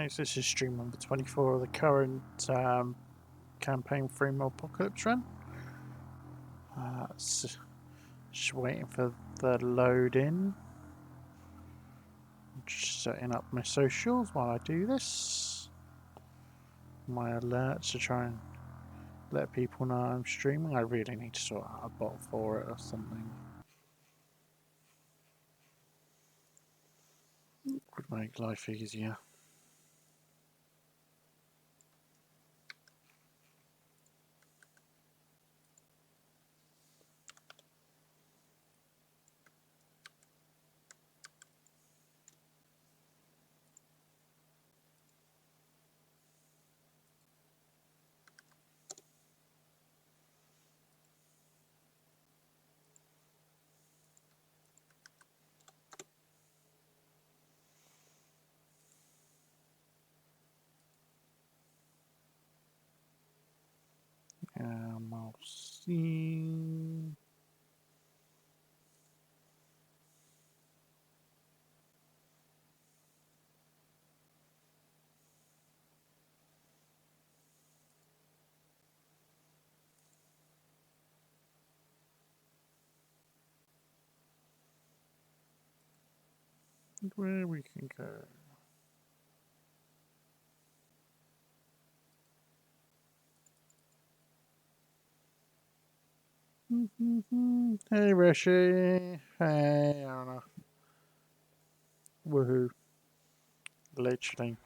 guys, this is stream number 24 of the current campaign 3 Modpocalypse run. Just waiting for the load in. Just setting up my socials while I do this. My alerts to try and let people know I'm streaming. I really need to sort out a bot for it or something. Would make life easier. I'll see. Where we can go. Hey Rishi. Hey Anna. Woohoo. Literally.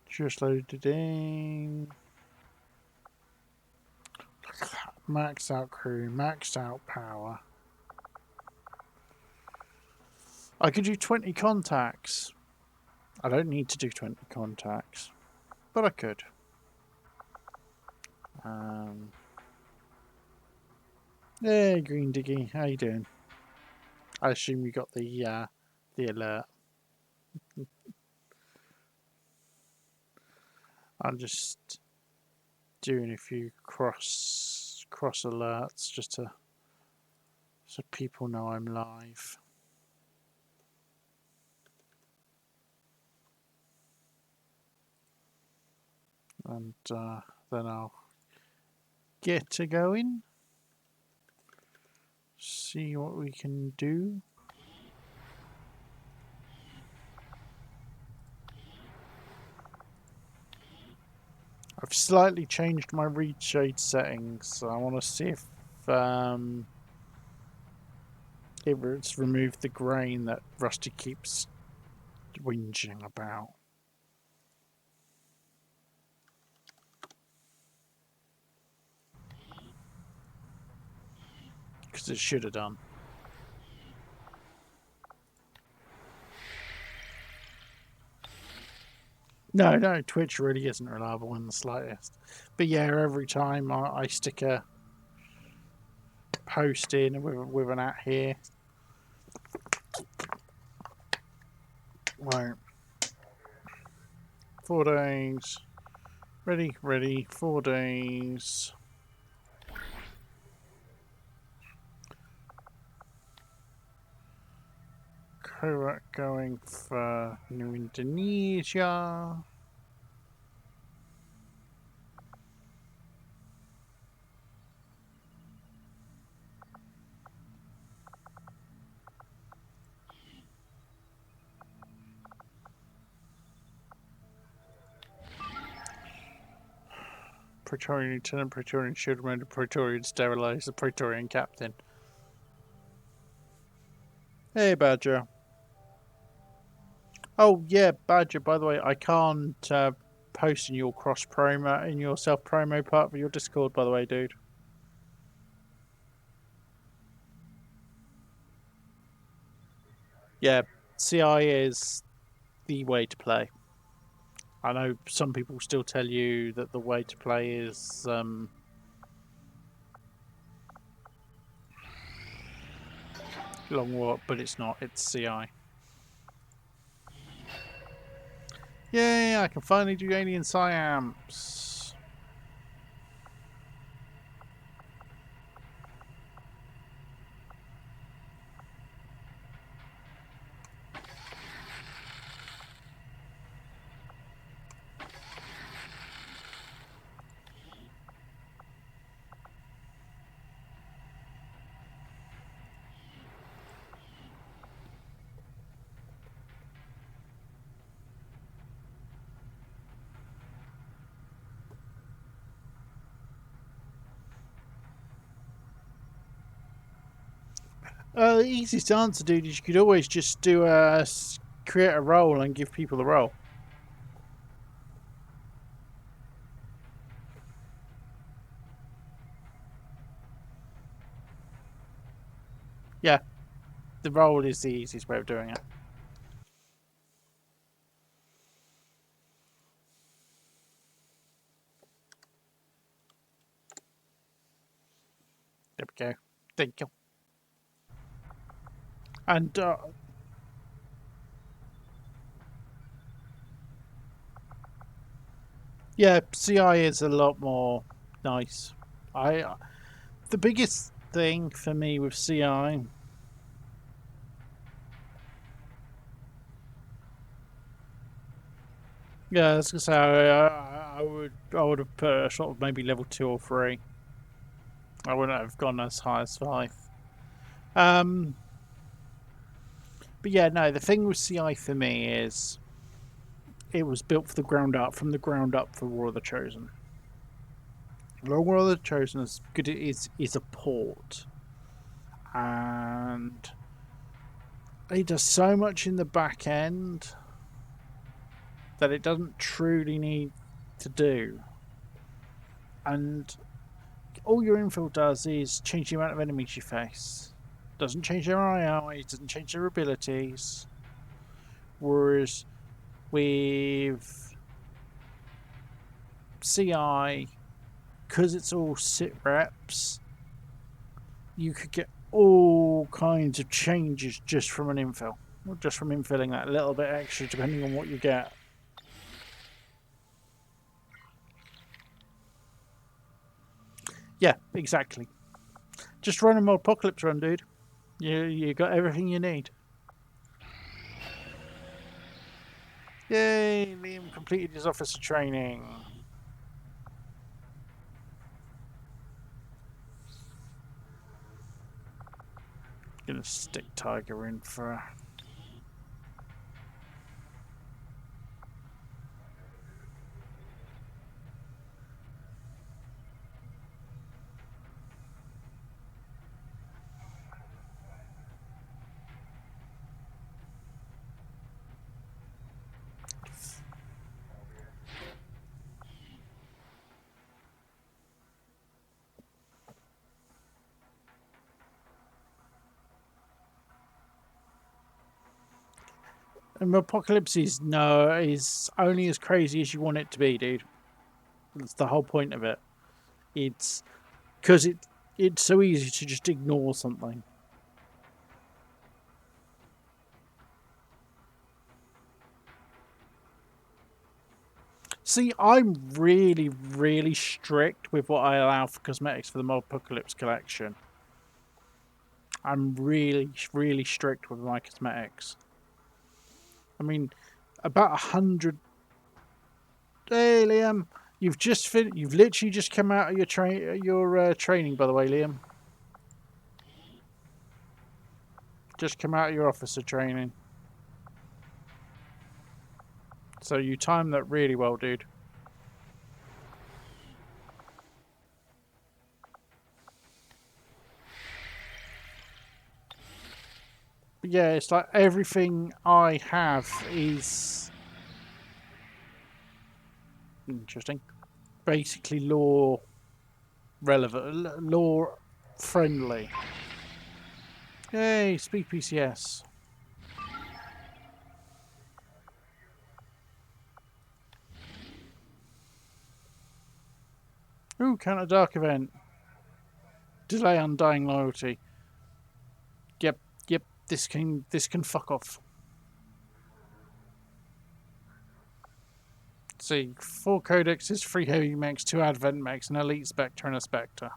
Just loaded in. Maxed out crew, maxed out power. I could do 20 contacts. I don't need to do 20 contacts, but I could. Hey, Green Diggy, how you doing? I assume you got the alert. I'm just doing a few cross alerts just to so people know I'm live. And then I'll get to going. See what we can do. I've slightly changed my read shade settings, so I want to see if it's removed the grain that Rusty keeps whinging about. Because it should have done. No, Twitch really isn't reliable in the slightest. But yeah, every time I stick a post in with an @ here. Right. 4 days. Ready, 4 days. Correct, going for New Indonesia. Praetorian Lieutenant, Praetorian Shield Commander, Praetorian Sterilize the Praetorian Captain. Hey, Badger. Oh, yeah, Badger, by the way, I can't post in your cross-promo, in your self-promo part of your Discord, by the way, dude. Yeah, CI is the way to play. I know some people still tell you that the way to play is long walk, but it's not. It's CI. Yay! I can finally do alien psyamps. The easiest answer, dude, is you could always just do create a role and give people the role. Yeah, the role is the easiest way of doing it. There we go. Thank you. And yeah, CI is a lot more nice. The biggest thing for me with CI. Yeah, I was gonna say I would have put a sort of maybe level 2 or 3. I wouldn't have gone as high as 5. But yeah, no, the thing with CI for me is it was built for the ground up, from the ground up for War of the Chosen. War of the Chosen, as good as it is a port, and it does so much in the back end that it doesn't truly need to do. And all your infill does is change the amount of enemies you face. Doesn't change their AI, doesn't change their abilities. Whereas with CI, because it's all sit reps, you could get all kinds of changes just from an infill. Or just from infilling that little bit extra, depending on what you get. Yeah, exactly. Just run a Modpocalypse run, dude. You got everything you need. Yay! Liam completed his officer training. Gonna stick Tiger in for. And Apocalypse is only as crazy as you want it to be, dude. That's the whole point of it. It's because it's so easy to just ignore something. See, I'm really, really strict with what I allow for cosmetics for the Modpocalypse collection. I'm really, really strict with my cosmetics. I mean, about 100. Hey, Liam, you've literally just come out of your training, by the way, Liam. Just come out of your officer training. So you timed that really well, dude. But yeah, it's like everything I have is interesting. Basically law relevant, law friendly. Yay, speak PCS. Ooh, counter dark event. Delay undying loyalty. Yep, yep, this can fuck off. See, 4 codexes, 3 heavy mechs, 2 advent mechs, an elite spectre and a spectre.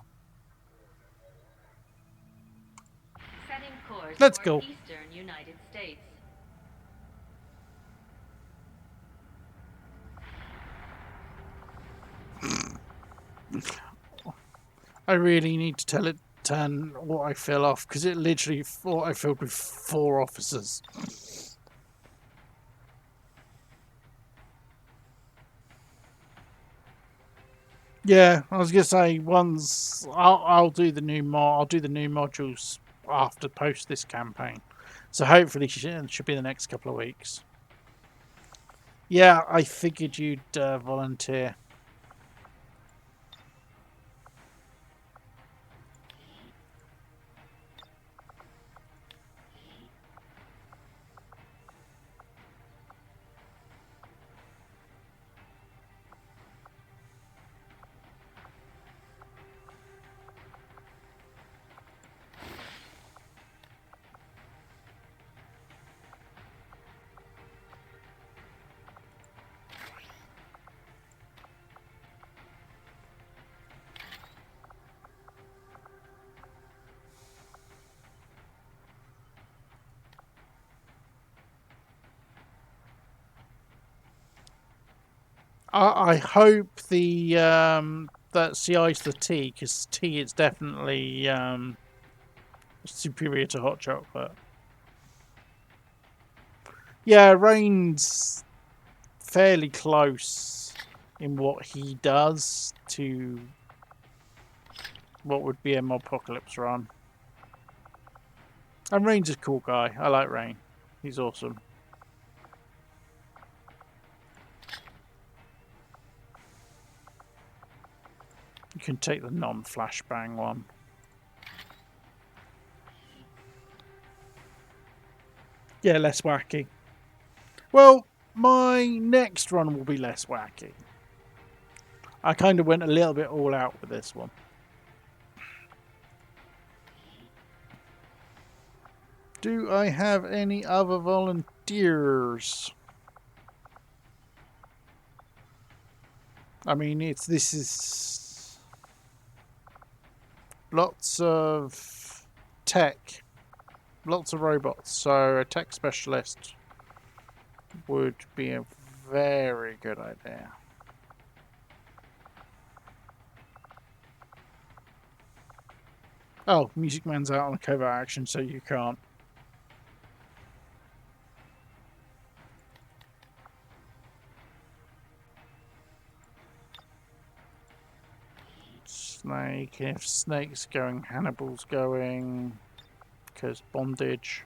Setting course Let's for go. Eastern United States. I really need to tell it turn what I fill off because it literally I filled with 4 officers. Yeah, I was gonna say once I'll do the new mod. I'll do the new modules after post this campaign. So hopefully it should be the next couple of weeks. Yeah, I figured you'd volunteer. I hope the that CI's the tea, because tea is definitely superior to hot chocolate. Yeah, Rain's fairly close in what he does to what would be a Modpocalypse run. And Rain's a cool guy. I like Rain. He's awesome. You can take the non-flashbang one. Yeah, less wacky. Well, my next run will be less wacky. I kind of went a little bit all out with this one. Do I have any other volunteers? I mean, this is lots of tech, lots of robots. So a tech specialist would be a very good idea. Oh, Music Man's out on a covert action, so you can't. Snake, if Snake's going, Hannibal's going, because bondage,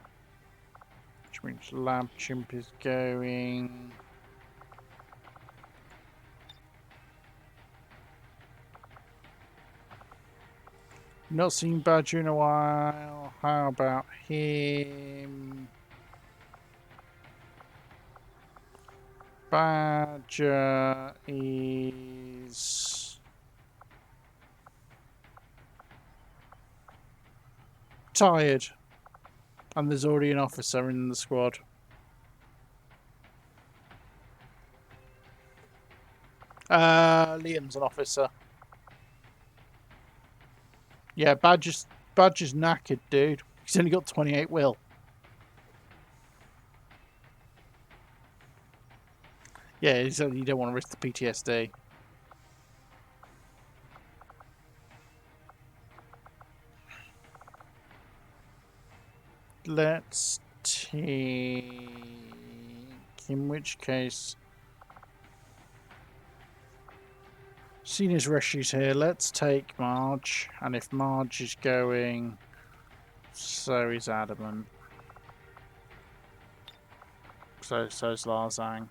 which means Lab Chimp is going. Not seen Badger in a while. How about him? Badger is tired, and there's already an officer in the squad. Liam's an officer. Yeah, Badger's knackered, dude. He's only got 28 will. Yeah, he said you don't want to risk the PTSD. Let's take... In which case... Seeing as Reshi's here, let's take Marge. And if Marge is going, so is Adamant. So's Larzang.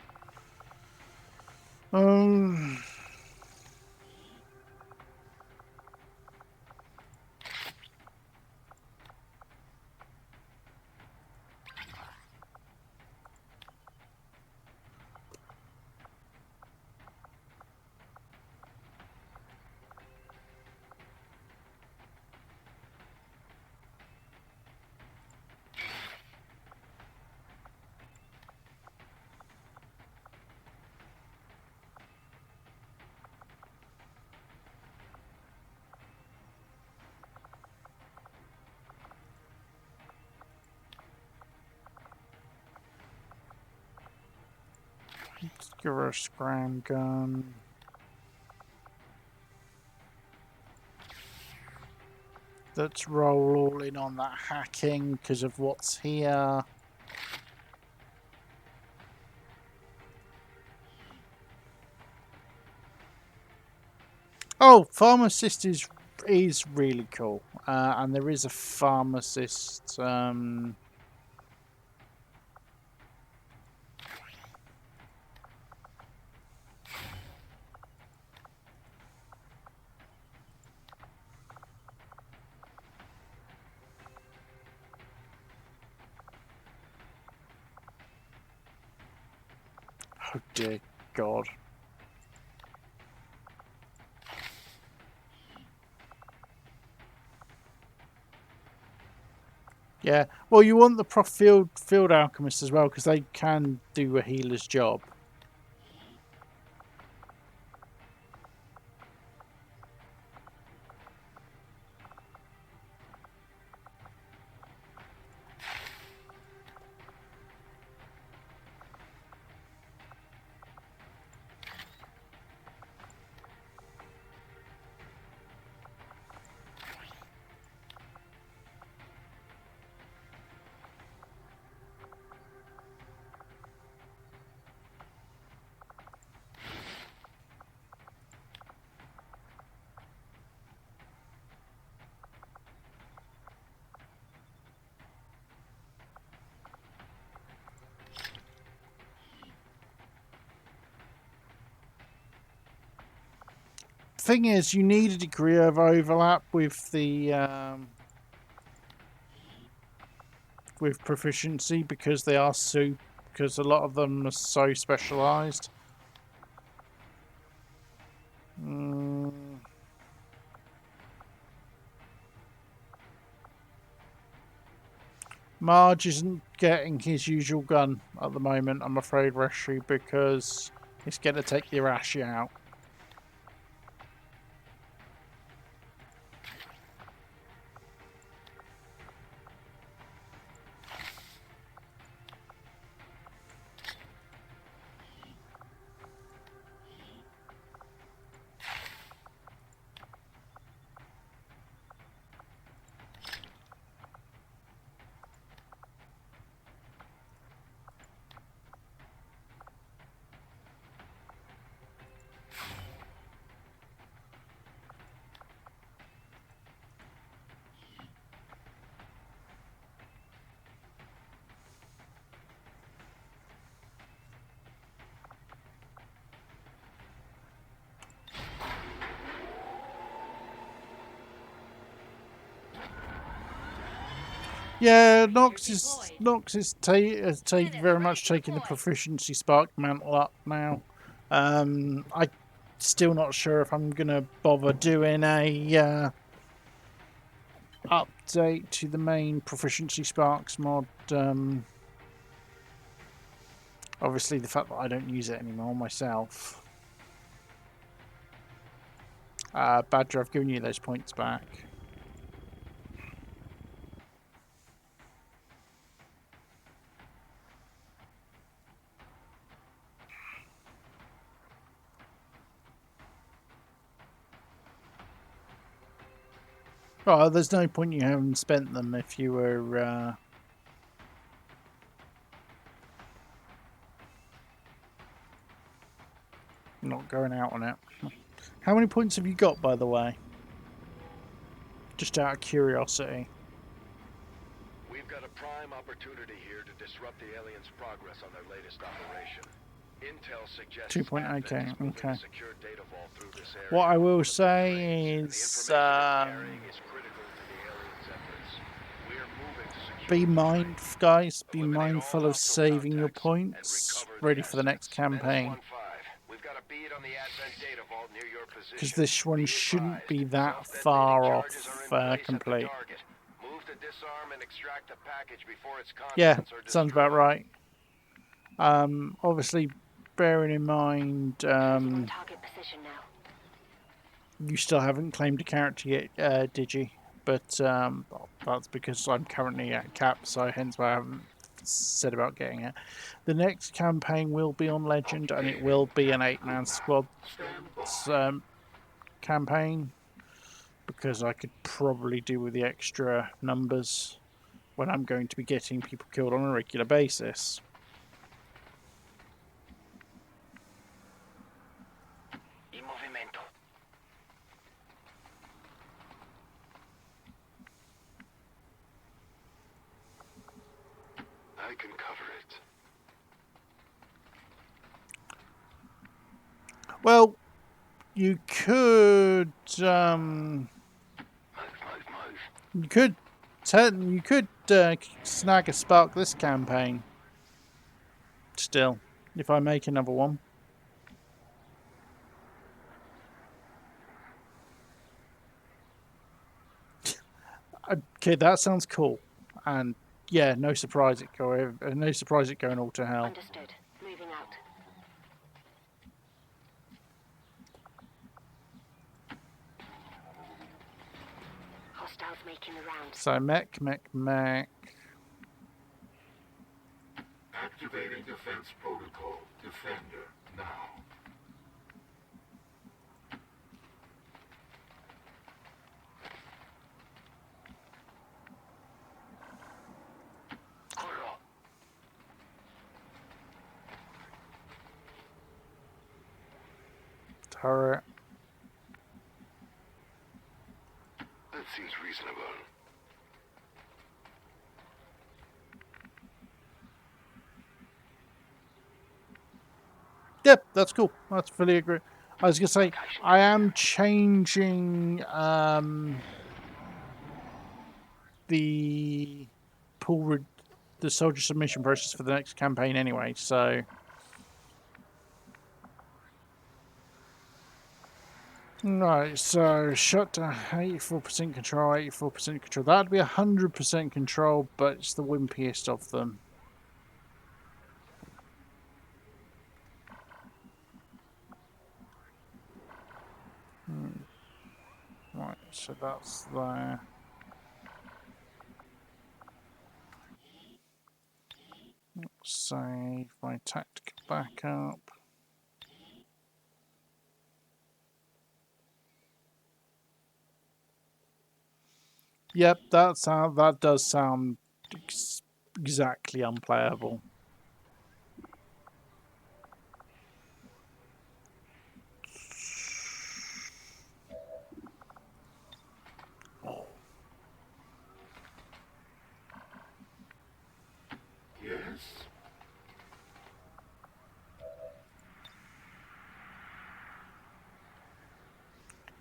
Let's give her a scram gun. Let's roll all in on that hacking because of what's here. Oh, Pharmacist is is really cool. And there is a pharmacist. Oh dear God. Yeah, well, you want the field alchemists as well because they can do a healer's job. Thing is, you need a degree of overlap with the with proficiency because they are because a lot of them are so specialized. Marge isn't getting his usual gun at the moment, I'm afraid, Reshi, because it's going to take your Ashi out. Yeah, Nox is very much taking the proficiency spark mantle up now. I still not sure if I'm gonna bother doing a update to the main proficiency sparks mod. Obviously, the fact that I don't use it anymore myself. Badger, I've given you those points back. Oh, there's no point you haven't spent them if you were not going out on it. How many points have you got, by the way? Just out of curiosity. We've got a prime opportunity here to disrupt the aliens' progress on their latest operation. Intel suggests 2.0k, okay. secure data vault through this area. What I will say is be mindful, guys. Be mindful of saving your points ready for the next campaign. Because this one shouldn't be that far off complete. Yeah, sounds about right. Obviously, bearing in mind, you still haven't claimed a character yet, did you? But that's because I'm currently at cap, so hence why I haven't said about getting it. The next campaign will be on Legend, and it will be an 8-man squad campaign, because I could probably do with the extra numbers when I'm going to be getting people killed on a regular basis. I can cover it. Well, you could Move. you could snag a spark this campaign. Still, if I make another one. Okay, that sounds cool, and yeah, no surprise it going all to hell. Understood. Moving out. Hostiles making the rounds. So mech. Activating defense protocol. Defender, now. Turret. That seems reasonable. Yep, that's cool. That's fully agree. I was gonna say I am changing the the soldier submission process for the next campaign anyway. So right, so shutdown 84% control, 84% control. That'd be 100% control, but it's the wimpiest of them. Right, so that's there. Save my tactical backup. Yep, that does sound exactly unplayable. Yes?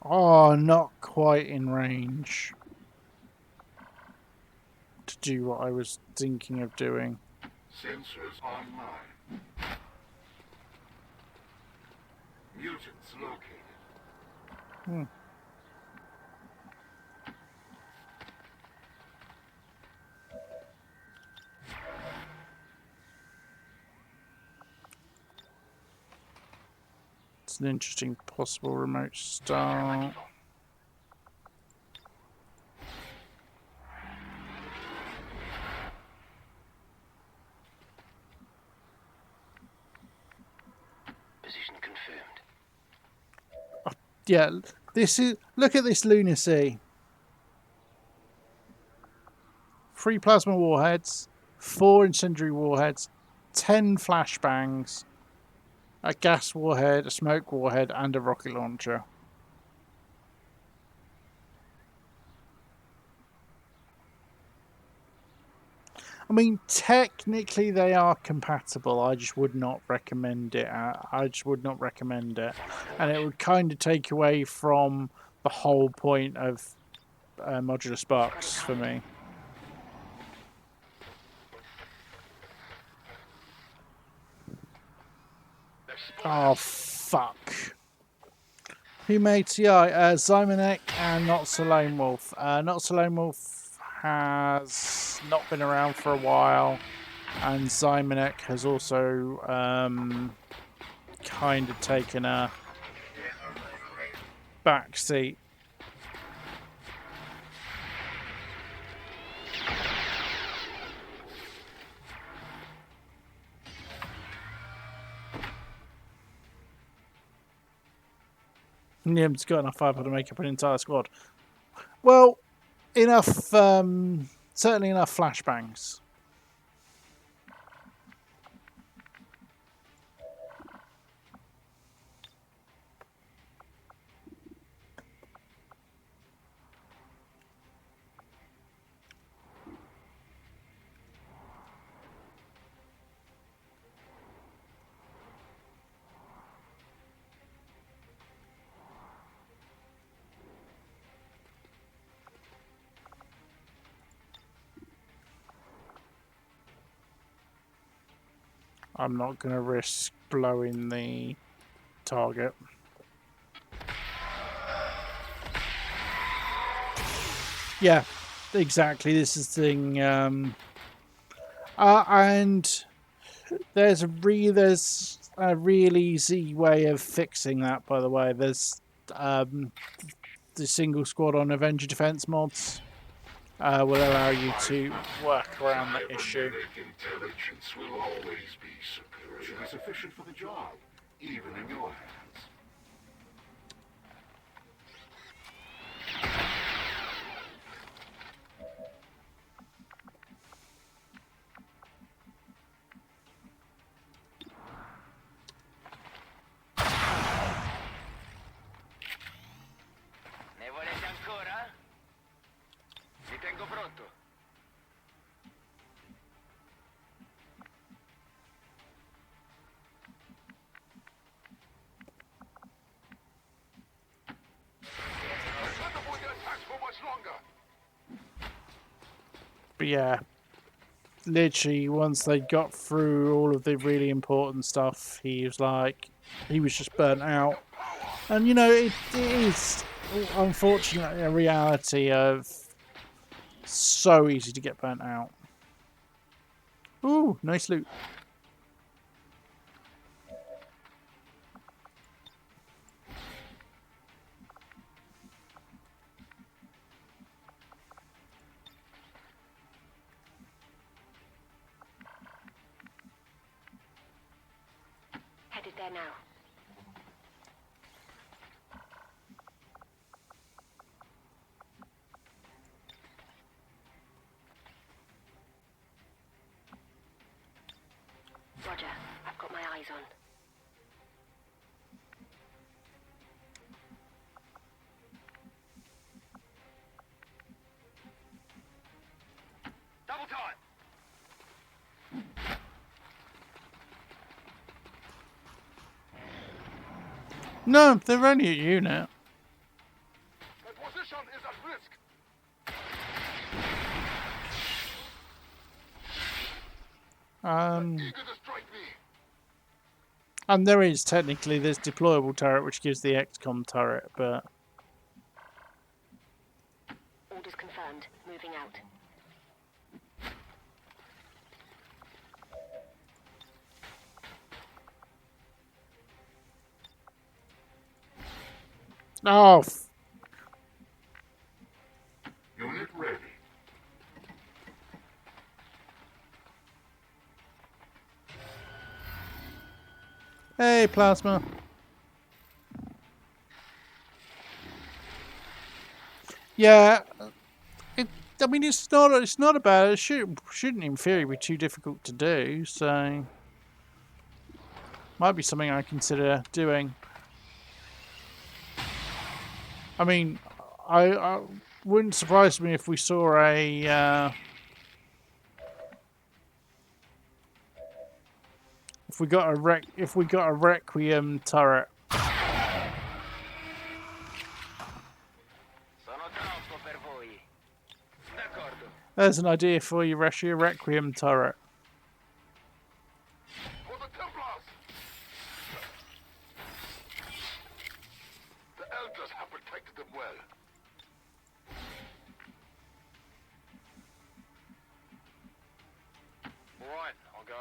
Oh, not quite in range to do what I was thinking of doing. Sensors online. Mutants located. It's an interesting possible remote start. Position confirmed. Yeah, look at this lunacy. 3 plasma warheads, 4 incendiary warheads, 10 flashbangs, a gas warhead, a smoke warhead, and a rocket launcher. I mean, technically they are compatible. I just would not recommend it. And it would kind of take away from the whole point of modular sparks for me. Oh, fuck. Who made TI? Zymonek and Not So Lone Wolf. Not So Lone Wolf has not been around for a while, and Zymonek has also kind of taken a back seat. Nim's got enough firepower to make up an entire squad. Well, enough, certainly enough flashbangs. I'm not going to risk blowing the target. Yeah, exactly. This is the thing. And there's a real easy way of fixing that. By the way, there's the single squad on Avenger defense mods will allow you to work around that issue. Intelligence will always be superior. Should be sufficient for the job, even in your hands. Ne volete ancora? Mi tengo pronto. Can't avoid their attacks for much longer. But yeah, literally once they got through all of the really important stuff, he was just burnt out. And you know, it is unfortunately a reality of so easy to get burnt out. Ooh, nice loot. Headed there now. Roger. I've got my eyes on. Double time. No, they're only a unit. My position is at risk. Eager to strike me. And there is technically this deployable turret which gives the XCOM turret, but Orders confirmed. Moving out. oh, Unit ready. hey plasma. Yeah, I mean it's not about it. Shouldn't in theory be too difficult to do. So might be something I consider doing. I mean, I wouldn't surprise me if we saw a if we got a Requiem turret. Sono troppo per voi. D'accordo. There's an idea for you, Reshi, a Requiem turret. For the Templars. The Elders have protected them well. Right, I'll go.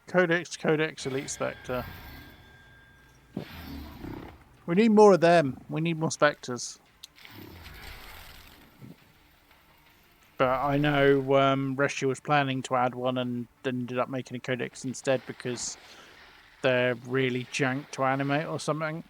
Codex, Elite Spectre. We need more of them. We need more Spectres. But I know Reshi was planning to add one and ended up making a Codex instead because they're really jank to animate or something.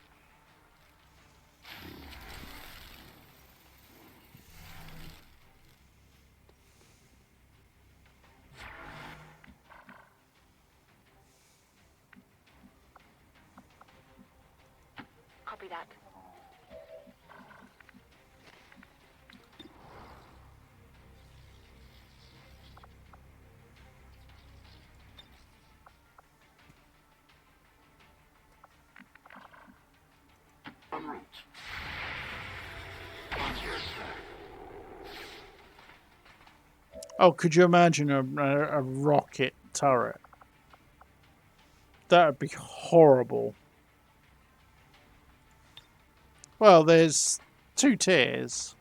Copy that. En route. Oh, could you imagine a rocket turret? That would be horrible. Well, there's 2 tiers.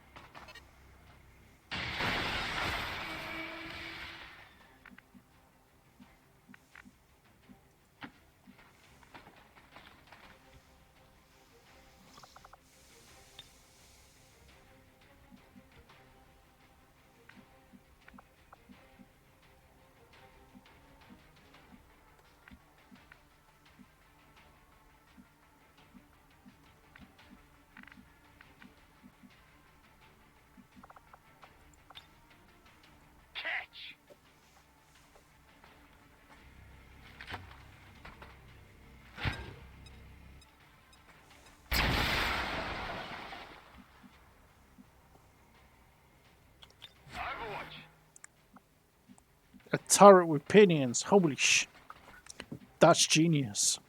Catch! Overwatch! A turret with pinions. Holy sh! That's genius.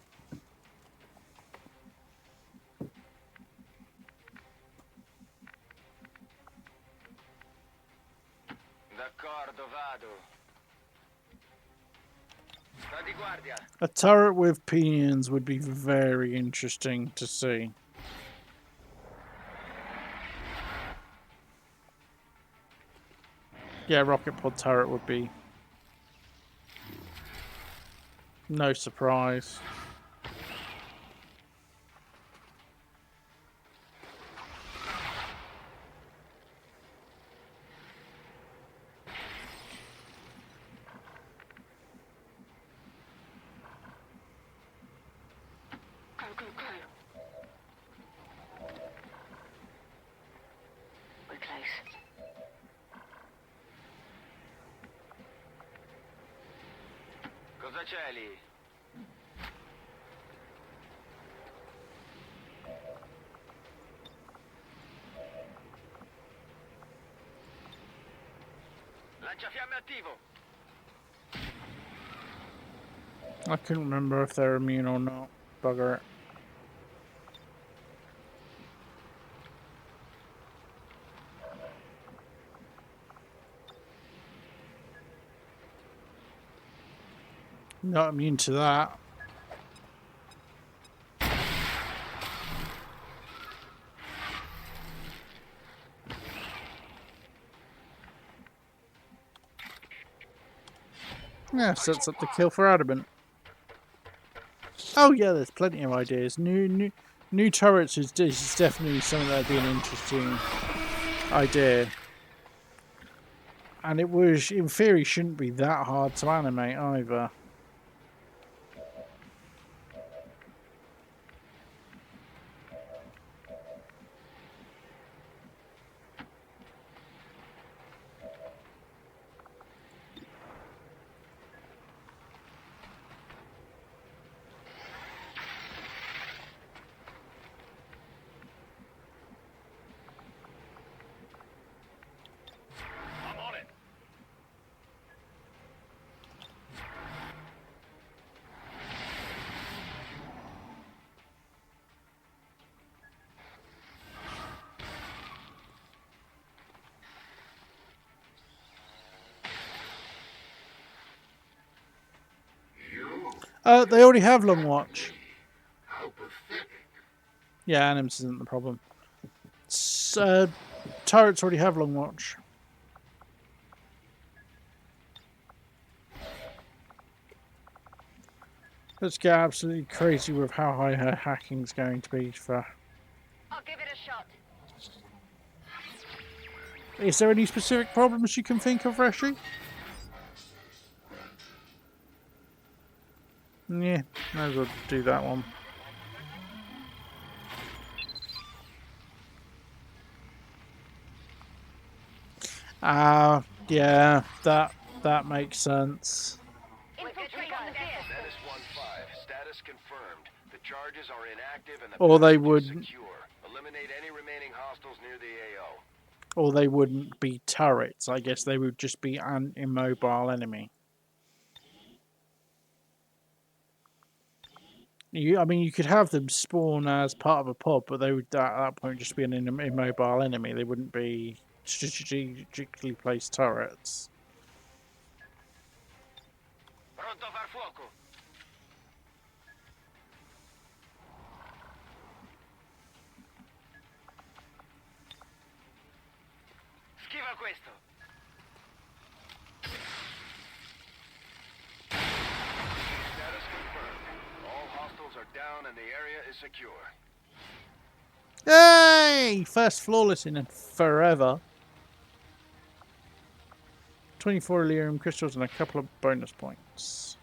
D'accordo, vado. Sta di guardia. A turret with pinions would be very interesting to see. Yeah, rocket pod turret would be no surprise. Go, go, go. We're close. Cosa c'è lì? Lanciafiamme attivo. I couldn't remember if they're immune or not. Bugger it. Not immune to that. Yeah, sets up the kill for Adamant. Oh yeah, there's plenty of ideas. New turrets is definitely something that'd be an interesting idea. And it was, in theory, shouldn't be that hard to animate either. I'm on it. They already have Long Watch. How pathetic. Yeah, Animus isn't the problem. Turrets already have Long Watch. Let's get absolutely crazy with how high her hacking's going to be for. I'll give it a shot. Is there any specific problems you can think of, Reshi? Yeah, might as well do that one. Yeah, that makes sense. Infiltrate on the vehicle. Dennis 1-5, status confirmed. The Charges are inactive and the Or they passage is wouldn't. secure. Eliminate any remaining hostiles near the AO. Or they wouldn't be turrets. I guess they would just be an immobile enemy. I mean, you could have them spawn as part of a pod, but they would at that point just be an immobile enemy. They wouldn't be strategically placed turrets. Pronto far fuoco. Schiva questo. Status confirmed. All hostiles are down and the area is secure. Yay! First flawless in forever. 24 Elerium crystals and a couple of bonus points.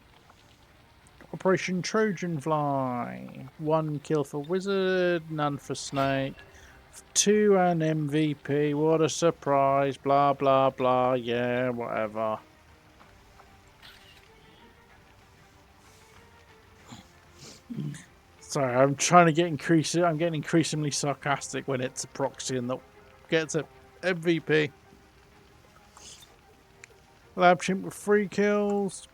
Operation Trojan Fly. 1 kill for Wizard, none for Snake. 2 and MVP. What a surprise. Blah, blah, blah. Yeah, whatever. Sorry, I'm trying to get I'm getting increasingly sarcastic when it's a proxy and that gets a MVP. Lab Chimp with 3 kills.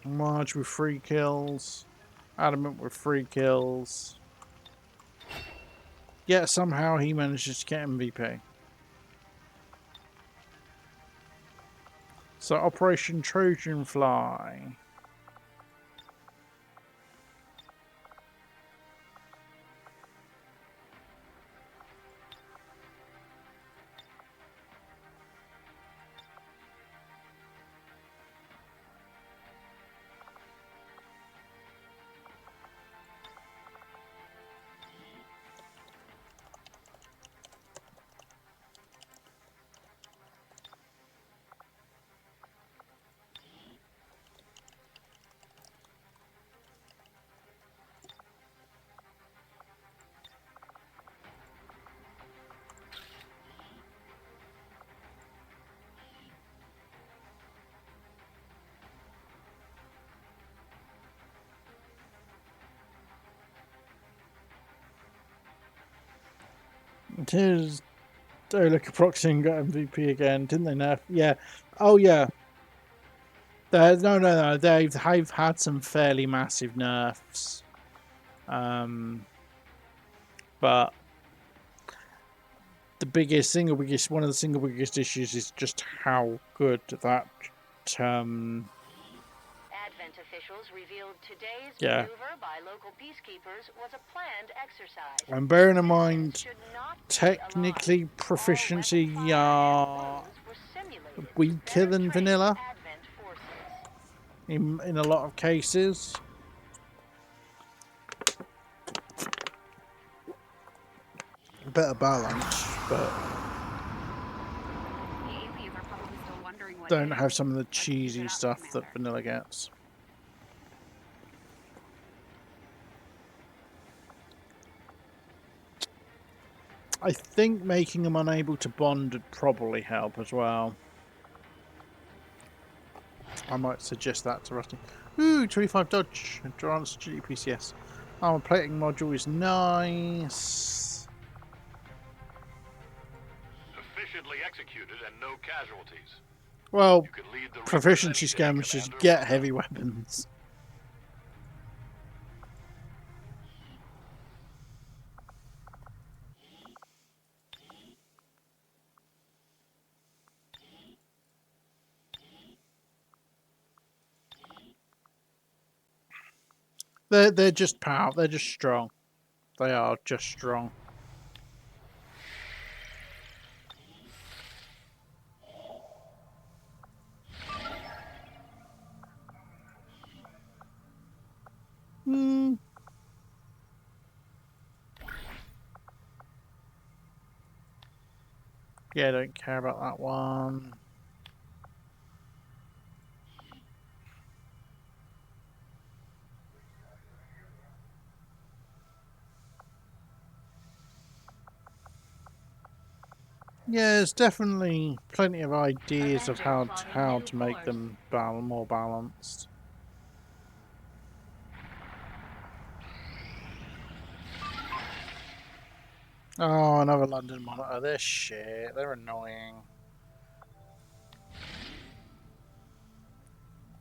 Marge with 3 kills. Adamant with 3 kills. Yet somehow he manages to get MVP. So Operation Trojan Fly. Here's look, Proxy got MVP again, didn't they? Nerf? Yeah. Oh yeah. No. They've had some fairly massive nerfs. But one of the single biggest issues is just how good that Advent officials revealed today's maneuver by local peacekeepers was a planned exercise. And bearing in mind, technically proficiency are weaker than vanilla in a lot of cases. Better balance, but don't have some of the cheesy stuff that vanilla gets. I think making them unable to bond would probably help as well. I might suggest that to Rusty. Ooh, 25 dodge. Advanced GPCS. Armor plating module is nice. Efficiently executed and no casualties. Well, You could lead the proficiency Commander. skirmishers get heavy weapons. They're just power. They're just strong. They are just strong. Yeah, I don't care about that one. Yeah, there's definitely plenty of ideas of how to make them more balanced. Oh, another London monitor. They're shit. They're annoying.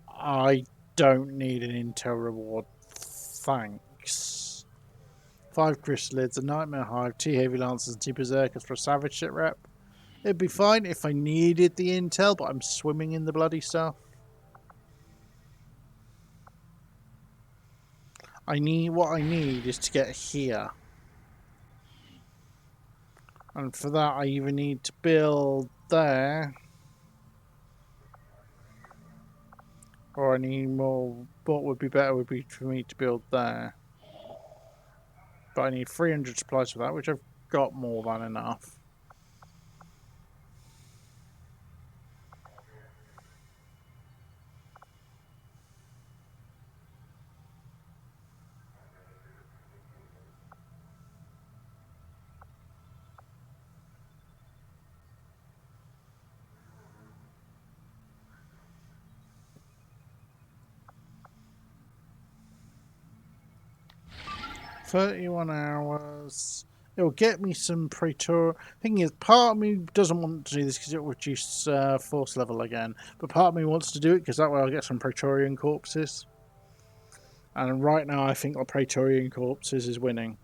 I don't need an intel reward. Thanks. 5 chrysalids, a nightmare hive, 2 heavy lancers, and 2 berserkers for a savage shit rep. It'd be fine if I needed the intel, but I'm swimming in the bloody stuff. What I need is to get here. And for that I either need to build there, or I need more. What would be better would be for me to build there. But I need 300 supplies for that, which I've got more than enough. $31 hours. It'll get me some Praetor. Thing is, part of me doesn't want to do this because it'll reduce force level again. But part of me wants to do it because that way I'll get some Praetorian corpses. And right now I think the Praetorian corpses is winning.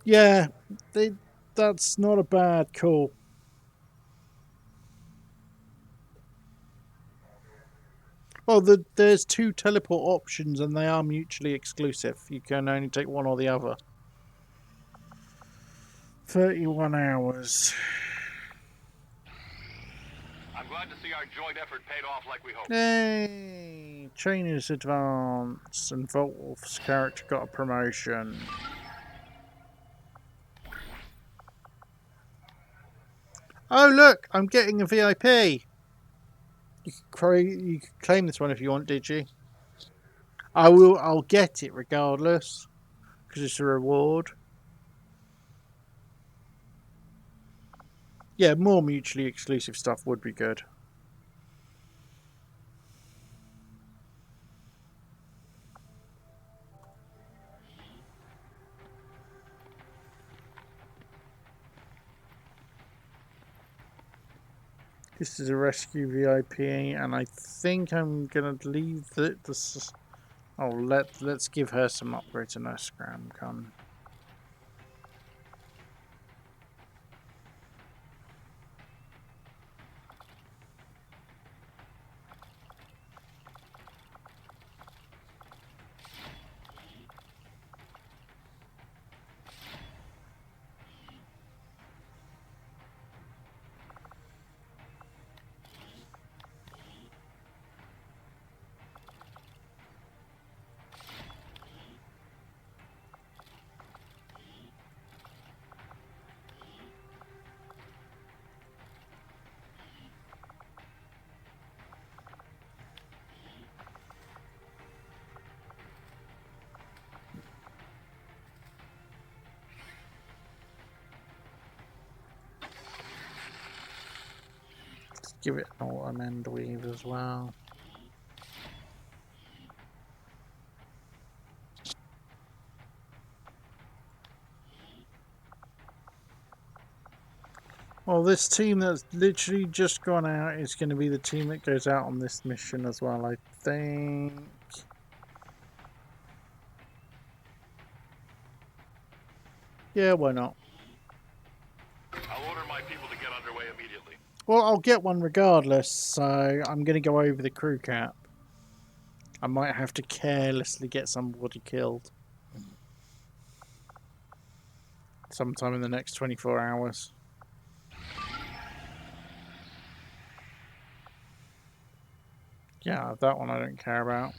Yeah, that's not a bad call. Well, there's 2 teleport options and they are mutually exclusive. You can only take one or the other. 31 hours. I'm glad to see our joint effort paid off like we hoped. Yay! Chain is advanced and Voltwolf's character got a promotion. Oh look! I'm getting a VIP! You can claim this one if you want, Digi. I'll get it regardless. Because it's a reward. Yeah, more mutually exclusive stuff would be good. This is a rescue VIP, and I think I'm gonna leave this. Oh, let's give her some upgrades in her scram gun. Give it an autumn end weave as well. Well, this team that's literally just gone out is going to be the team that goes out on this mission as well, I think. Yeah, why not? I'll order my people to get underway immediately. Well, I'll get one regardless, so I'm going to go over the crew cap. I might have to carelessly get somebody killed. Sometime in the next 24 hours. Yeah, that one I don't care about.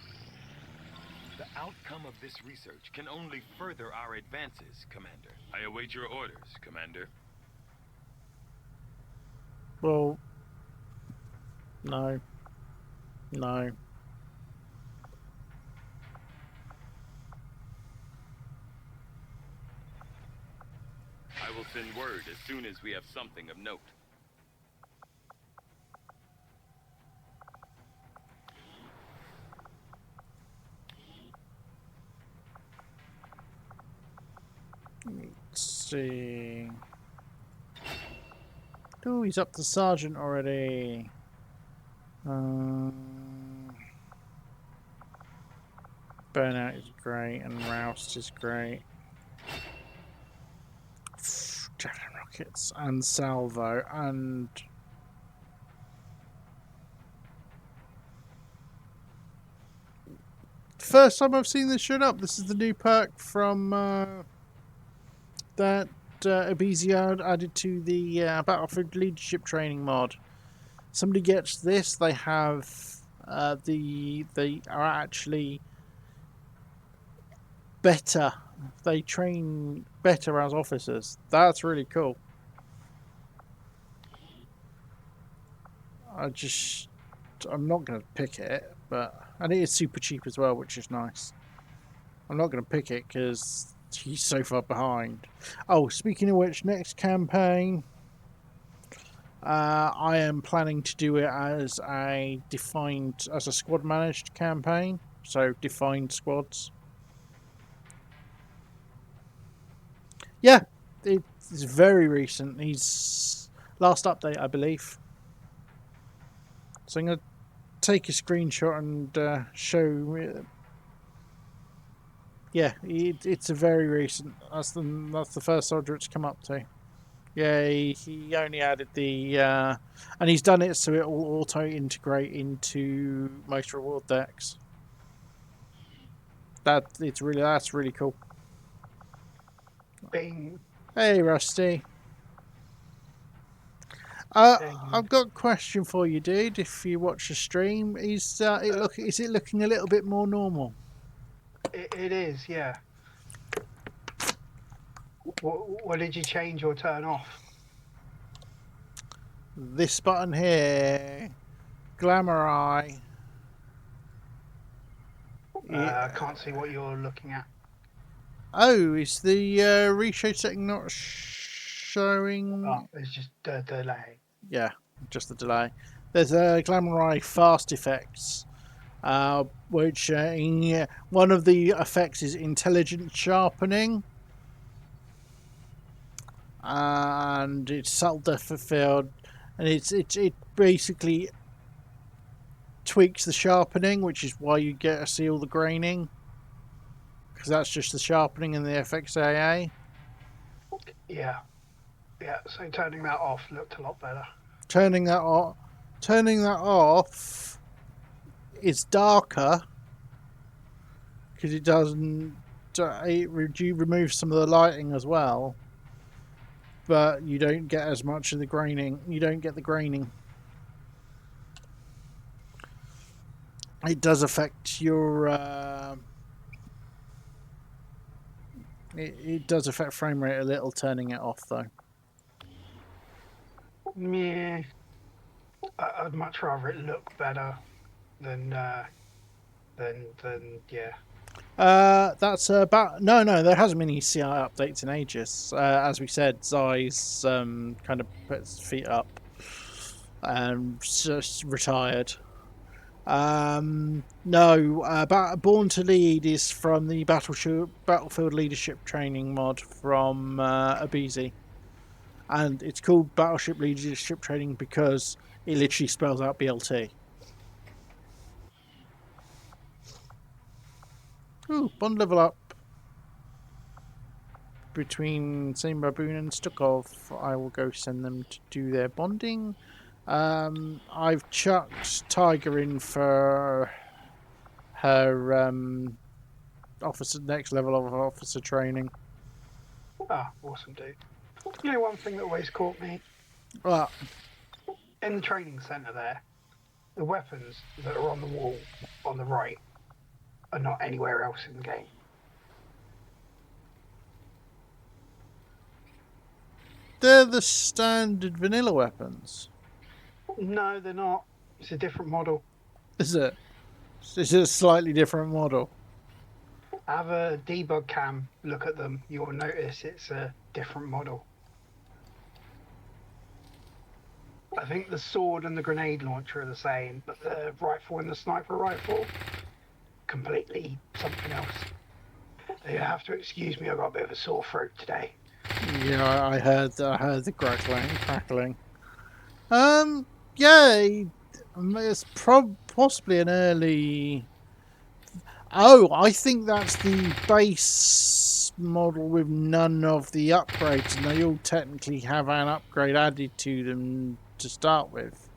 The outcome of this research can only further our advances, Commander. I await your orders, Commander. Well, no. No. I will send word as soon as we have something of note. Let's see. Oh, he's up to sergeant already. Burnout is great, and Roust is great. Javelin rockets and salvo and first time I've seen this showed up. This is the new perk from that Abizio added to the Battlefield Leadership Training mod. Somebody gets this, they have they are actually better. They train better as officers. That's really cool. I'm not going to pick it, and it is super cheap as well, which is nice. I'm not going to pick it because he's so far behind. Oh, speaking of which, next campaign, I am planning to do it as a squad managed campaign, so defined squads. Yeah, it's very recent. He's last update, I believe. So I'm going to take a screenshot and show. Yeah, it's a very recent. That's the first soldier it's come up to. Yeah, he only added the and he's done it so it will auto integrate into most reward decks. That's really cool. Bing. Hey, Rusty. I've got a question for you, dude. If you watch the stream, is it looking a little bit more normal? It is, yeah. What did you change or turn off? This button here, Glamour Eye. I can't see what you're looking at. Oh, is the reshow setting not showing? Oh, it's just the delay. Yeah, just the delay. There's a Glamour Eye fast effects, which one of the effects is intelligent sharpening, and it's subtle depth of field, and it basically tweaks the sharpening, which is why you get to see all the graining, because that's just the sharpening in the FXAA. Yeah, so turning that off looked a lot better. Turning that off is darker because it doesn't. It removes some of the lighting as well, but you don't get as much of the graining. You don't get the graining. It does affect your. It does affect frame rate a little. Turning it off though. Yeah, I'd much rather it look better than yeah. That's about no. There hasn't been any CI updates in ages. As we said, Zai's kind of puts his feet up and just retired. No, Born to Lead is from the Battlefield Leadership Training mod from Abizi. And it's called Battleship Leadership Training because it literally spells out BLT. Ooh, bond level up between Saint Baboon and Stukov. I will go send them to do their bonding. I've chucked Tiger in for her next level of officer training. Ah, awesome, dude. You know, one thing that always caught me Well, in the training centre there, the weapons that are on the wall on the right are not anywhere else in the game. they're the standard vanilla weapons. No, they're not. It's a different model. Is it? Is it a slightly different model? Have a debug cam look at them. You'll notice it's a different model. I think the sword and the grenade launcher are the same, but the rifle and the sniper rifle, completely something else. You have to excuse me, I've got a bit of a sore throat today. Yeah, I heard the crackling. Yeah, it's possibly an early. Oh, I think that's the base model with none of the upgrades, and they all technically have an upgrade added to them to start with,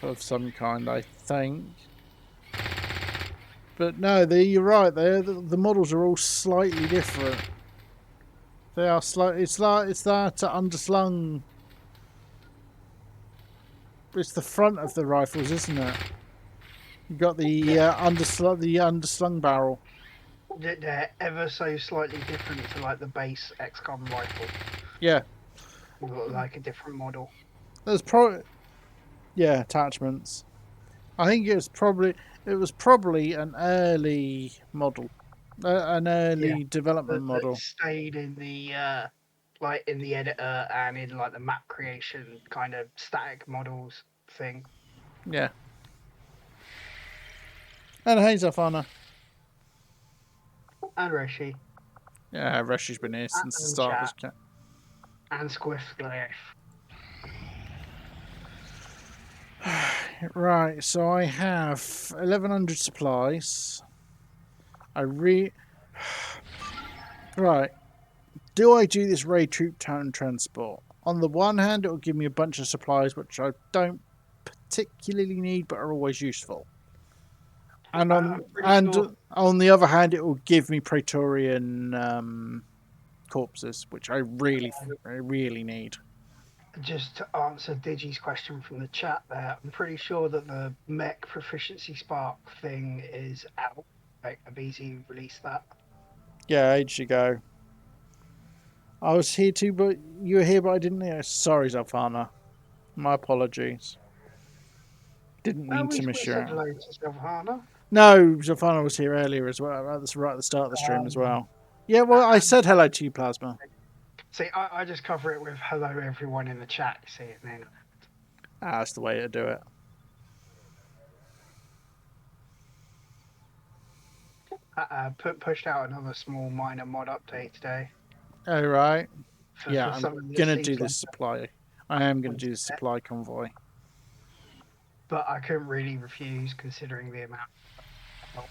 of some kind, I think. But no, you're right. The models are all slightly different. They are slightly. It's that underslung. It's the front of the rifles, isn't it? You got the underslung barrel. They're ever so slightly different to like the base XCOM rifle. Yeah, Like a different model. there's attachments. I think it was probably an early model, an early development model. That stayed in the like in the editor and in like the map creation kind of static models thing. Yeah. And hey, Zafana. And Rishi. Yeah, Rishi's been here since the And start of this Chat. cat. And Squiffglyph. Right, so I have 1,100 supplies. Right. Do I do this raid troop town transport? On the one hand, it will give me a bunch of supplies which I don't particularly need but are always useful. And on the other hand, it will give me Praetorian corpses, which I really need. Just to answer Digi's question from the chat there, I'm pretty sure that the mech proficiency spark thing is out. Like, Abizi released that. Yeah, ages ago. I was here too, but you were here, but I didn't hear. Sorry, Zalfana. My apologies. Didn't mean to miss you out. Hello to Zalfana. No, Zalfana was here earlier as well. Right at the start of the stream as well. Yeah, well, I said hello to you, Plasma. See, I just cover it with hello everyone in the chat, you see, and then... That's the way to do it. Pushed out another small minor mod update today. Oh, right. For I'm going to do this supply. I am going to do this supply convoy. But I couldn't really refuse considering the amount of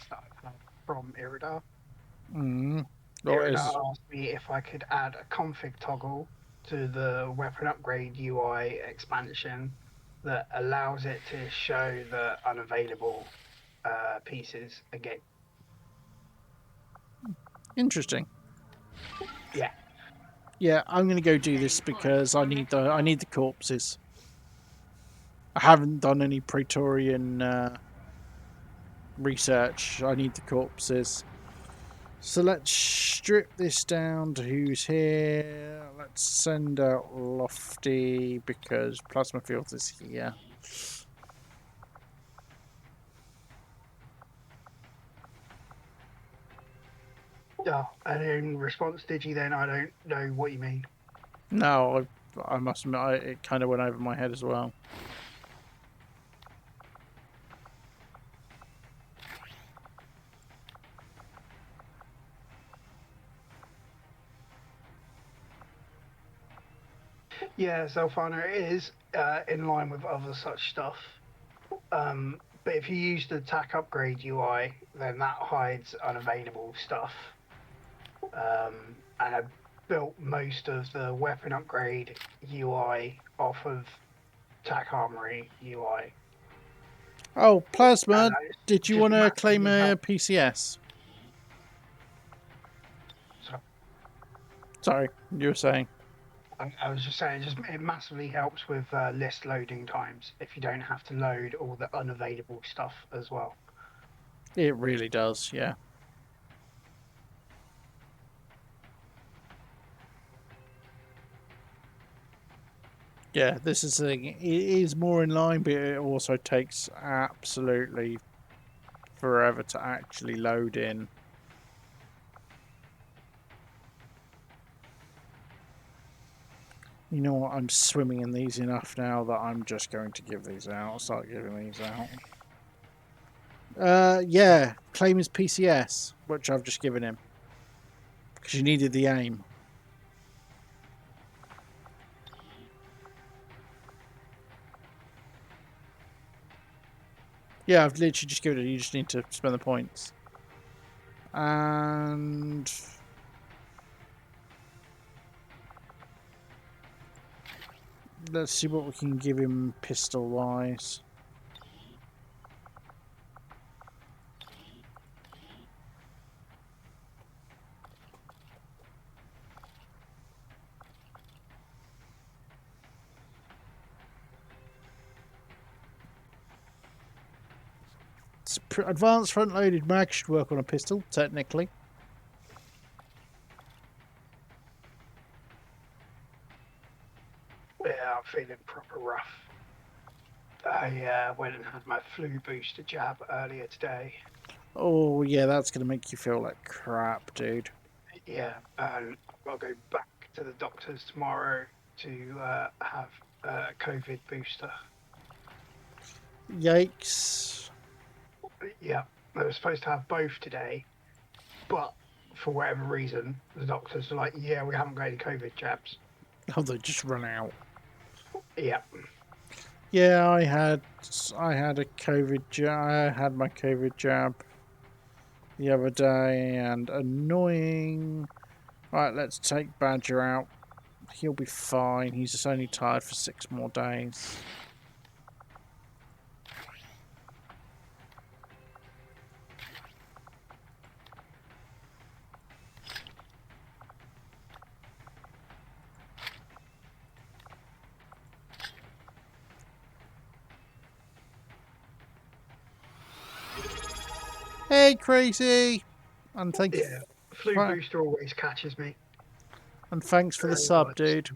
stuff I've had from Irida. Irida asked me if I could add a config toggle to the weapon upgrade UI expansion that allows it to show the unavailable pieces again. Interesting. Yeah. Yeah, I'm going to go do this because I need the corpses. I haven't done any Praetorian research. I need the corpses. So let's strip this down to who's here. Let's send out Lofty because Plasma Field is here. Yeah, and in response, Digi, then I don't know what you mean. No, I must admit, it kind of went over my head as well. Yeah, Zelfana, it is in line with other such stuff. But if you use the TAC upgrade UI, then that hides unavailable stuff. And I built most of the weapon upgrade UI off of TAC Armory UI. Oh, Plasma, did you want to claim a PCS? Sorry, you were saying. I was just saying, it massively helps with list loading times if you don't have to load all the unavailable stuff as well. It really does, yeah. Yeah, this is the thing. It is more in line, but it also takes absolutely forever to actually load in. You know what? I'm swimming in these enough now that I'm just going to give these out. I'll start giving these out. Yeah, claim his PCS. which I've just given him. Because you needed the aim. Yeah, I've literally just given it. You just need to spend the points. And let's see what we can give him pistol-wise. Advanced front-loaded mag should work on a pistol, technically. Yeah, I'm feeling proper rough. I went and had my flu booster jab earlier today. Oh, yeah, that's going to make you feel like crap, dude. Yeah, and I'll go back to the doctors tomorrow to have a COVID booster. Yikes. Yeah, they were supposed to have both today, but for whatever reason, the doctors were like, yeah, we haven't got any COVID jabs. Oh, they just run out. Yeah. Yeah, I had a COVID jab. I had my COVID jab the other day, and annoying. Right, let's take Badger out. He'll be fine. He's just only tired for 6 more days. Hey, Crazy! And thank you. Yeah, flu booster always catches me. And thanks for the sub, dude.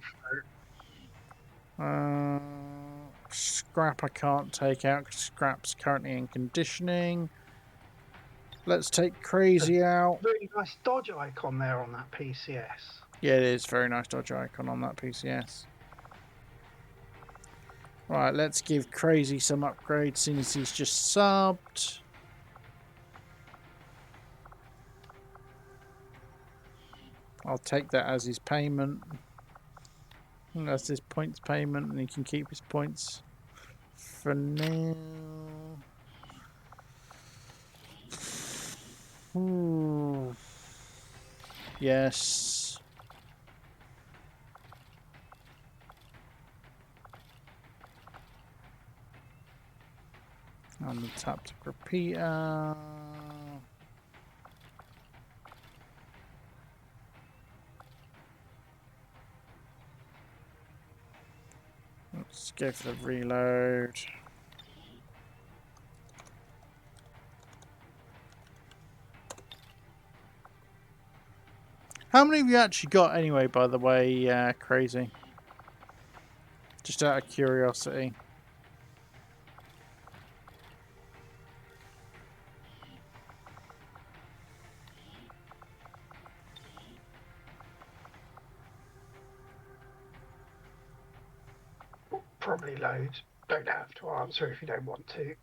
Scrap I can't take out because Scrap's currently in conditioning. Let's take Crazy out. Really nice dodge icon there on that PCS. Yeah, it is. Very nice dodge icon on that PCS. Right, let's give Crazy some upgrades seeing as he's just subbed. I'll take that as his payment. That's his points payment, and he can keep his points for now. Ooh. Yes. On the tap to repeater. Let's go for the reload. How many have you actually got anyway, by the way, Crazy? Just out of curiosity. Probably loads. Don't have to answer if you don't want to.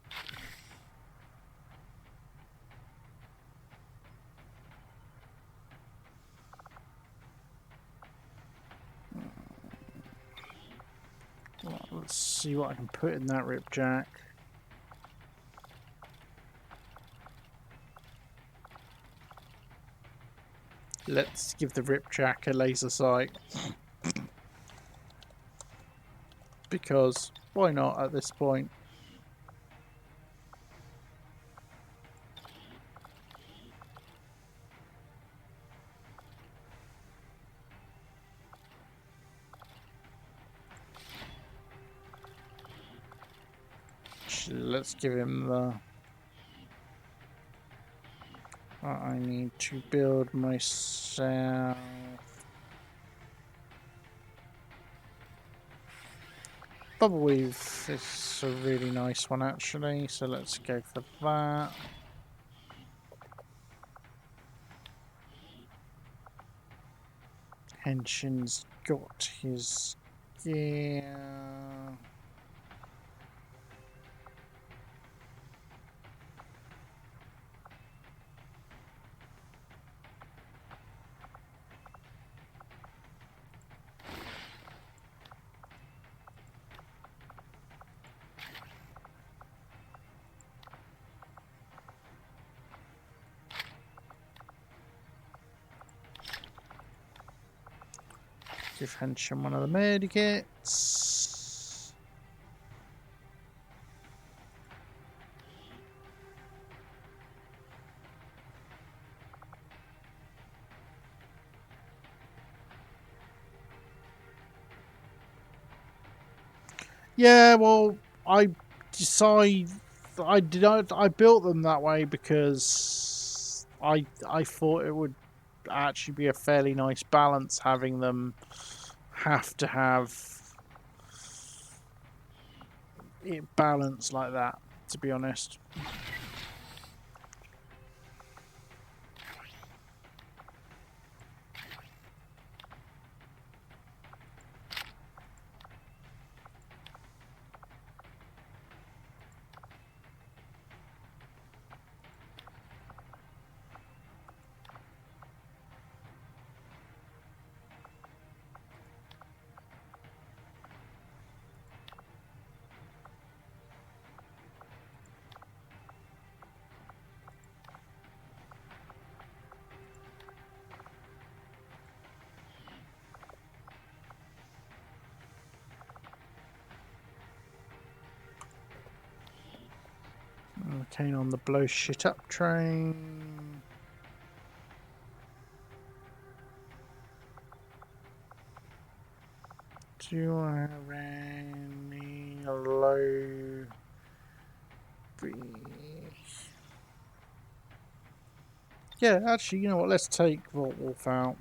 Well, let's see what I can put in that ripjack. Let's give the ripjack a laser sight. Because why not at this point? Let's give him the... I need to build myself... Bubble Weave is a really nice one actually, so let's go for that. Henshin's got his gear. Give Hensham one of the medikits. Yeah, well, I built them that way because I thought it would actually be a fairly nice balance having them have to have it balanced like that, to be honest. Kane on the blow shit up train. Do I have any low B? Yeah, actually, you know what? Let's take Wolf out.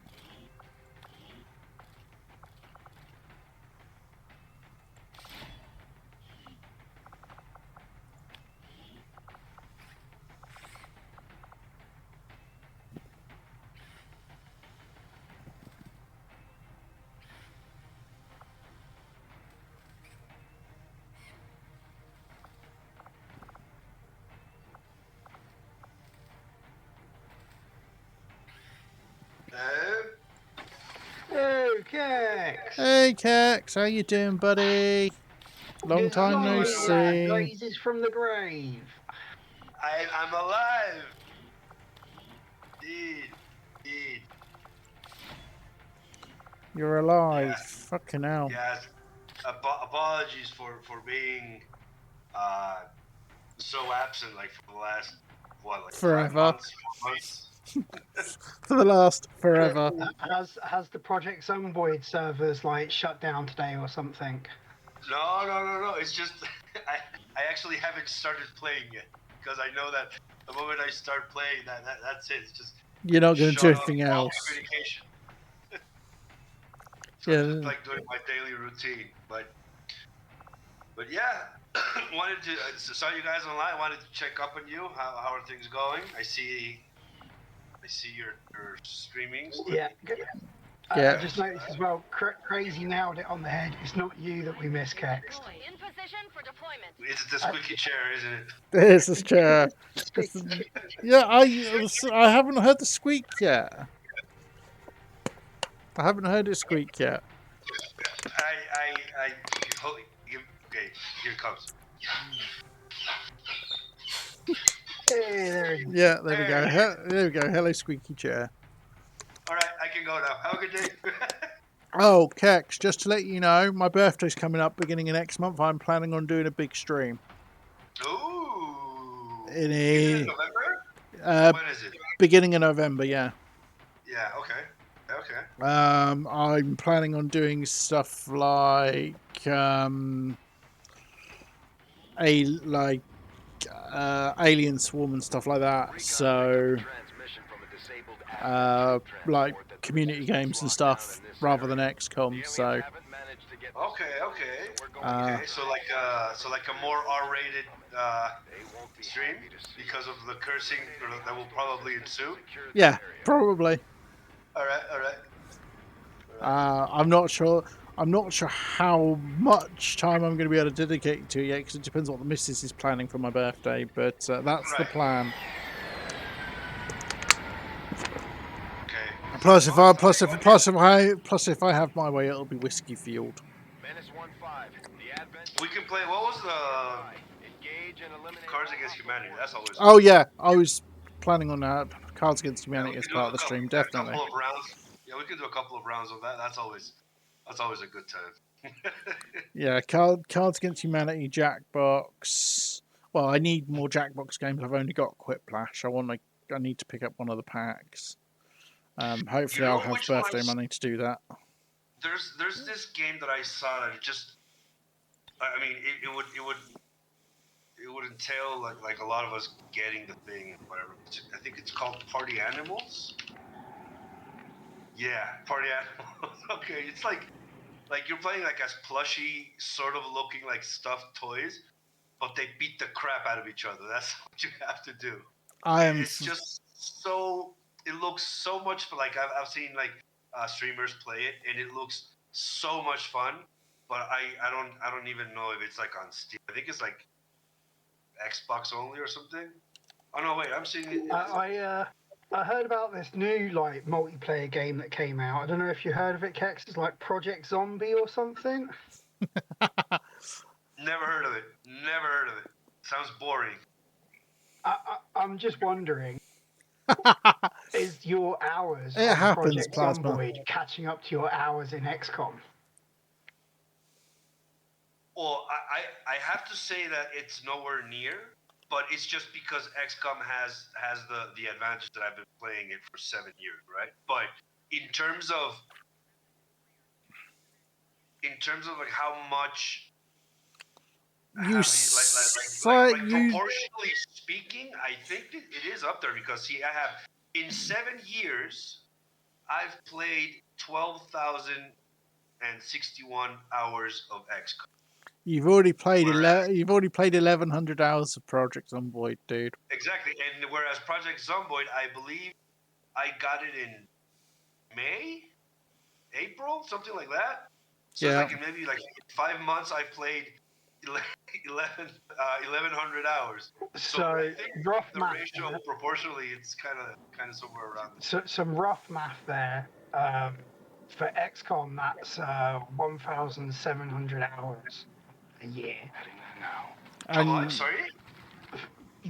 Okay. Hey, Kex, how you doing, buddy? Long time no see. Raises from the grave. I'm alive. Indeed. You're alive. Yeah. Fucking hell. Yes. Apologies for being so absent, like for the last Forever. 5 months. For the last forever. Has the Project Zomboid servers like shut down today or something? No. It's just I actually haven't started playing yet because I know that the moment I start playing, that's it. It's just You're not going to do anything all else. communication. So Yeah. I'm just like doing my daily routine, but yeah, wanted to saw you guys online. Wanted to check up on you. How are things going? I see your streamings. Yeah. Yeah. I just noticed as well. Crazy nailed it on the head. It's not you that we miss, Kex. In position for deployment. It's the squeaky chair, isn't it? This is chair. Yeah, I haven't heard the squeak yet. I haven't heard it squeak yet. Okay, here it comes. Hey, there it is. Yeah, there we go. There we go. Hello, squeaky chair. All right, I can go now. Have a good day. Oh, Kex, just to let you know, my birthday's coming up beginning of next month. I'm planning on doing a big stream. Ooh. Is it in November? When is it? Beginning of November, yeah. Yeah, okay. I'm planning on doing stuff like alien swarm and stuff like that. So like community games and stuff rather than XCOM. So okay. So like a more R-rated stream because of the cursing that will probably ensue. Yeah, probably. All right. I'm not sure how much time I'm going to be able to dedicate to it yet, because it depends what the missus is planning for my birthday. But that's the plan. Okay. Plus, if I have my way, it'll be whiskey fueled. We can play. What was the Cards Against Humanity? That's always. Oh yeah, I was planning on that. Cards Against Humanity as part of the stream, definitely. A couple of rounds. Yeah, we can do a couple of rounds of that. That's always That's always a good time. Yeah, Cards Against Humanity, Jackbox. Well, I need more Jackbox games. I've only got Quiplash. I need to pick up one of the packs. Hopefully, I'll have birthday money to do that. There's this game that I saw that I mean, it would entail like a lot of us getting the thing and whatever. I think it's called Party Animals. Yeah, Party Animals. Okay, it's like you're playing like as plushy, sort of looking like stuffed toys, but they beat the crap out of each other. That's what you have to do. It's just so. It looks so much fun. Like I've seen like streamers play it, and it looks so much fun. But I don't even know if it's like on Steam. I think it's like Xbox only or something. Oh no, wait, I'm seeing it. I heard about this new like multiplayer game that came out. I don't know if you heard of it, Kex. It's like Project Zombie or something. Never heard of it. Never heard of it. Sounds boring. I'm just wondering, is your hours it on happens, Project Plasma. Zomboid catching up to your hours in XCOM? Well, I have to say that it's nowhere near, but it's just because XCOM has the advantage that I've been playing it for 7 years, right? But in terms of like how much proportionally speaking, I think it is up there because see, I have in 7 years, I've played 12,061 hours of XCOM. You've already played 1,100 hours of Project Zomboid, dude. Exactly, and whereas Project Zomboid, I believe I got it in April, something like that. So yeah. like in maybe like 5 months, I played 1,100 hours. So I think rough the math ratio there. Proportionally, it's kind of somewhere around. So some rough math there. For XCOM, that's 1,700 hours a year. I'm sorry?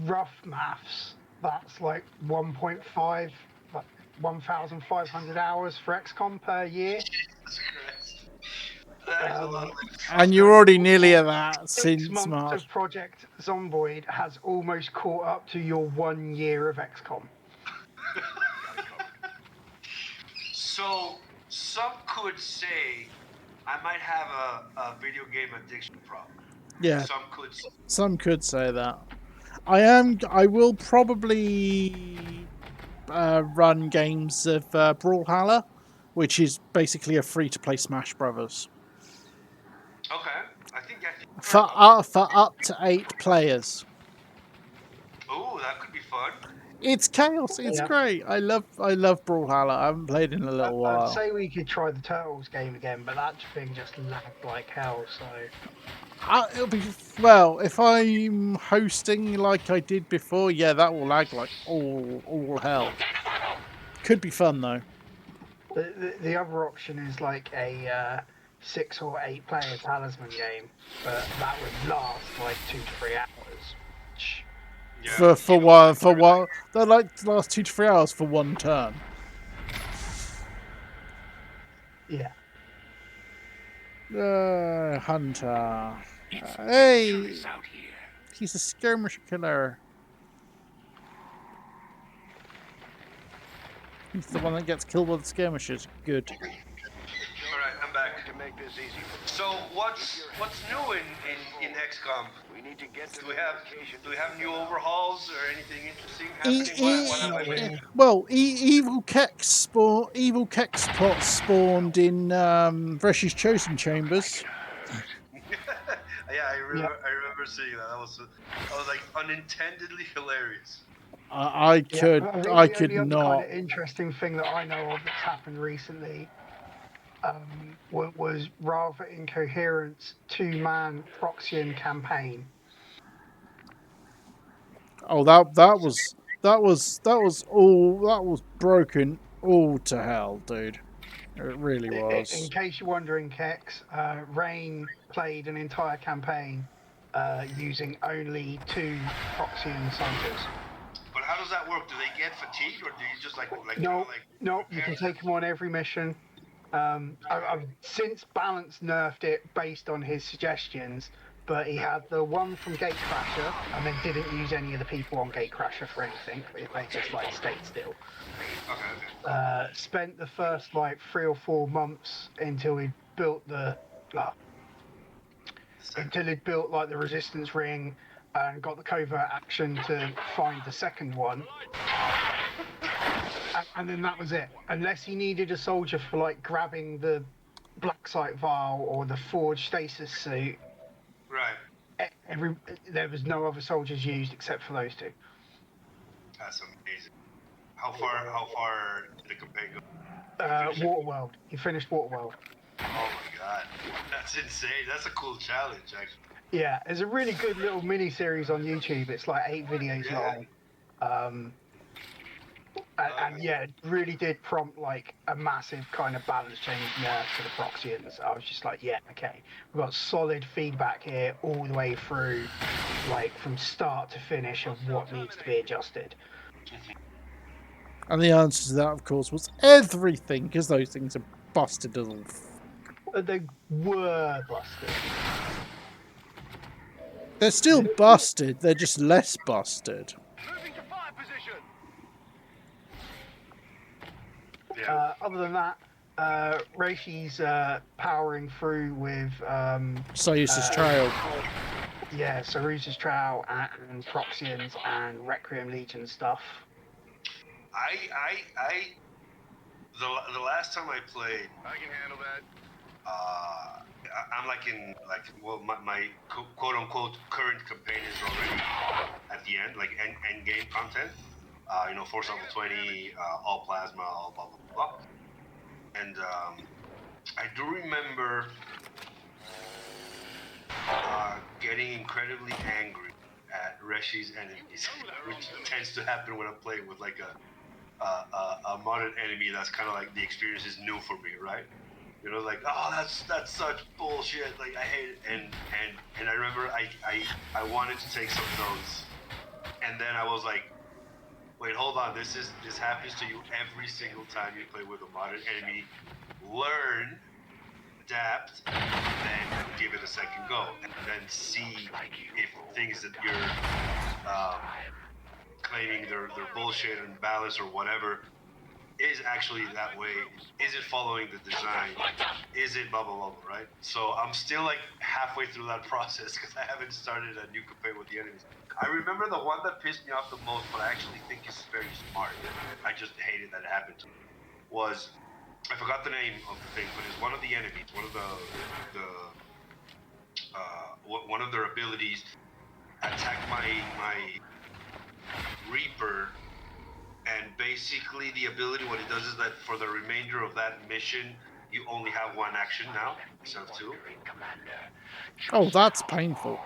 Rough maths. That's like 1.5, like 1,500 hours for XCOM per year. Jesus Christ. That is a lot. And you're already nearly at that 6 months of Project Zomboid has almost caught up to your 1 year of XCOM. So some could say I might have a video game addiction problem. Yeah. Some could say that. I will probably run games of Brawlhalla, which is basically a free-to-play Smash Brothers. Okay, I think for up to 8 players. Oh, that could be fun. It's chaos. It's great. I love Brawlhalla. I haven't played in a little while. I'd say we could try the Turtles game again, but that thing just lagged like hell. So it'll be if I'm hosting like I did before. Yeah, that will lag like all hell. Could be fun though. The other option is like a 6 or 8 player talisman game, but that would last like 2 to 3 hours. Yeah. For one, they like to last 2 to 3 hours for one turn. Yeah. Hunter. Hey, he's a skirmish killer. He's the one that gets killed with skirmishers. Good. All right, I'm back. To make this easy for so what's new in XCOM? we need to get to do we have new overhauls or anything interesting happening? Evil Kex pot spawned in Vresh's Chosen Chambers. Yeah, I remember seeing that. That was like unintendedly hilarious. I could not. The only kind of interesting thing that I know of that's happened recently was rather incoherent 2-man Proxian campaign. Oh, that was broken all to hell, dude. It really was. In case you're wondering, Kex, Rain played an entire campaign using only 2 Proxian soldiers. But how does that work? Do they get fatigued, or do you just like No, you can take them on every mission. I've since Balance nerfed it based on his suggestions, but he had the one from Gatecrasher and then didn't use any of the people on Gatecrasher for anything. They just like stayed still. Okay. Spent the first like 3 or 4 months until he built the like the resistance ring and got the covert action to find the second one. And then that was it. Unless he needed a soldier for like grabbing the black site vial or the forged stasis suit. Right. There was no other soldiers used except for those two. That's amazing. How far did the campaign go? Waterworld. He finished Waterworld. Oh my god, that's insane. That's a cool challenge, actually. Yeah, there's a really good little mini series on YouTube. It's like 8 videos long. And yeah, it really did prompt like a massive kind of balance change nerf to the Proxians. I was just like, yeah, okay, we've got solid feedback here all the way through, like from start to finish of what needs to be adjusted. And the answer to that, of course, was everything, because those things are busted as all. They were busted. They're still busted, they're just less busted. Other than that, Reishi's powering through with Soyuz's Trail. Yeah, Soyuz's Trail and Proxians and Requiem Legion stuff. The last time I played, I can handle that. I'm my quote unquote current campaign is already at the end, like end game content. Force level 20, all plasma, all blah blah blah. And I do remember getting incredibly angry at Reshi's enemies, which tends to happen when I'm playing with like a modern enemy that's kind of like the experience is new for me, right? Like, oh, that's such bullshit. Like, I hate it. And I remember I wanted to take some notes, and then I was like, wait, hold on. This happens to you every single time you play with a modern enemy. Learn, adapt, then give it a second go, and then see if things that you're claiming they're bullshit and balance or whatever is actually that way. Is it following the design? Is it blah blah blah, right? So I'm still like halfway through that process because I haven't started a new campaign with the enemies. I remember the one that pissed me off the most, but I actually think is very smart. I just hated that it happened to me. Was, I forgot the name of the thing, but it's one of the enemies, one of their abilities attack my Reaper. And basically the ability, what it does is that for the remainder of that mission, you only have one action now, instead of two. Oh, that's painful.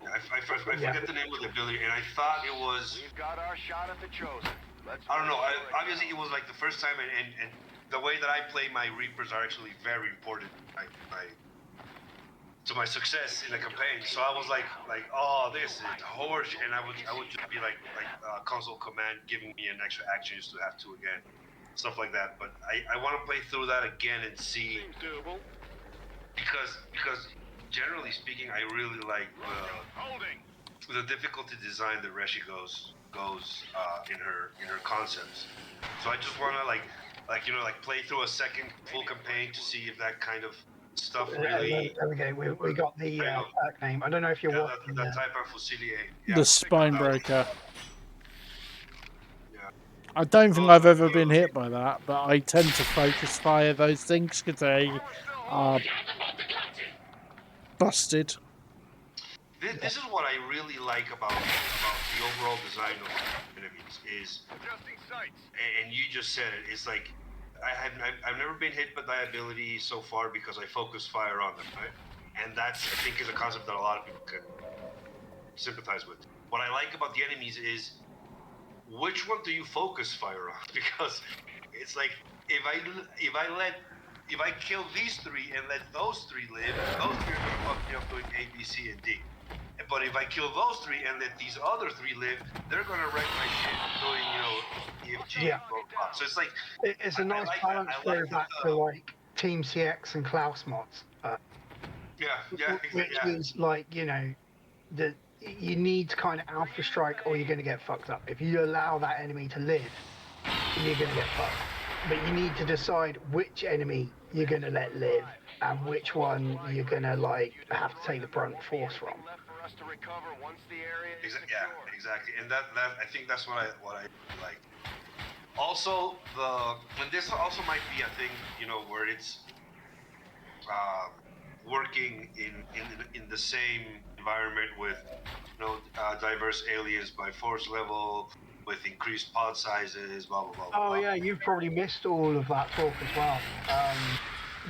I forget the name of the ability, and I thought it was... We've got our shot at the Chosen. I don't know, obviously it was like the first time, and the way that I play my Reapers are actually very important to my success in the campaign. So I was like, oh, this is horse, and I would just be like console command giving me an extra action just to have to again, stuff like that. But I want to play through that again and see, because generally speaking, I really like the difficulty design that Reshi goes in her concepts. So I just want to like play through a second full campaign to see if that kind of stuff really. There we go. We got the perk name. I don't know if you're watching. The type of Fusilier. Yeah. The Spinebreaker. Yeah. I don't think I've ever been hit by that, but I tend to focus fire those things because they are busted. This is what I really like about the overall design of enemies is, and you just said it, it's like I've never been hit by that ability so far because I focus fire on them, right? And that's, I think, is a concept that a lot of people can sympathize with. What I like about the enemies is, which one do you focus fire on? Because it's like, if I kill these three and let those three live, those three are going to fuck me up doing A, B, C, and D. But if I kill those 3 and let these other 3 live, they're gonna wreck my shit doing, EFG. Yeah. So it's like it's a nice balance throwback to like Team CX and Klaus mods. Which is like, that you need to kind of alpha strike or you're going to get fucked up. If you allow that enemy to live, you're going to get fucked. But you need to decide which enemy you're going to let live and which one you're going to have to take the brunt force from. Exactly. And that I think that's what I like. Also, and this also might be a thing, where it's working in the same environment with diverse aliens by force level, with increased pod sizes, blah blah blah. Oh yeah, you've probably missed all of that talk as well.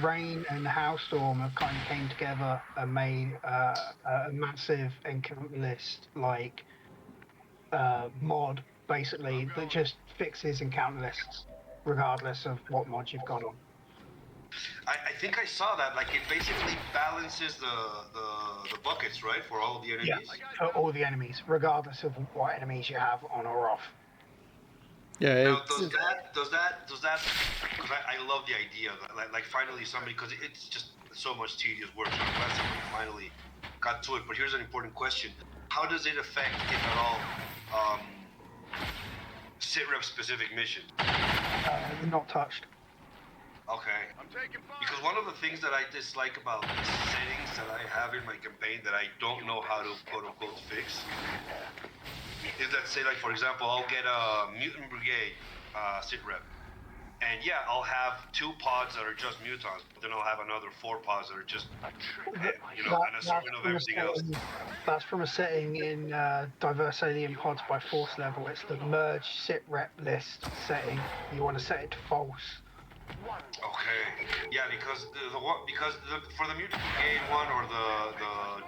Rain and Howstorm have kind of came together and made a massive encounter list mod basically that just fixes encounter lists regardless of what mod you've got on. I think I saw that. Like, it basically balances the buckets, right, for all of the enemies? Yeah, for all the enemies, regardless of what enemies you have on or off. Yeah. Now, does that? Because I love the idea of that. Like finally somebody, because it's just so much tedious work. So I'm glad somebody finally got to it. But here's an important question: how does it affect, if at all, SITREP specific missions? Not touched. Okay. Because one of the things that I dislike about the settings that I have in my campaign that I don't know how to quote-unquote fix is that, say, like, for example, I'll get a mutant brigade SITREP, and yeah, I'll have 2 pods that are just mutants, but then I'll have another 4 pods that are just, an assortment of everything else. That's from a setting in diverse alien pods by force level. It's the merge SITREP list setting. You want to set it to false. Okay. Yeah, because for the mutant brigade one or the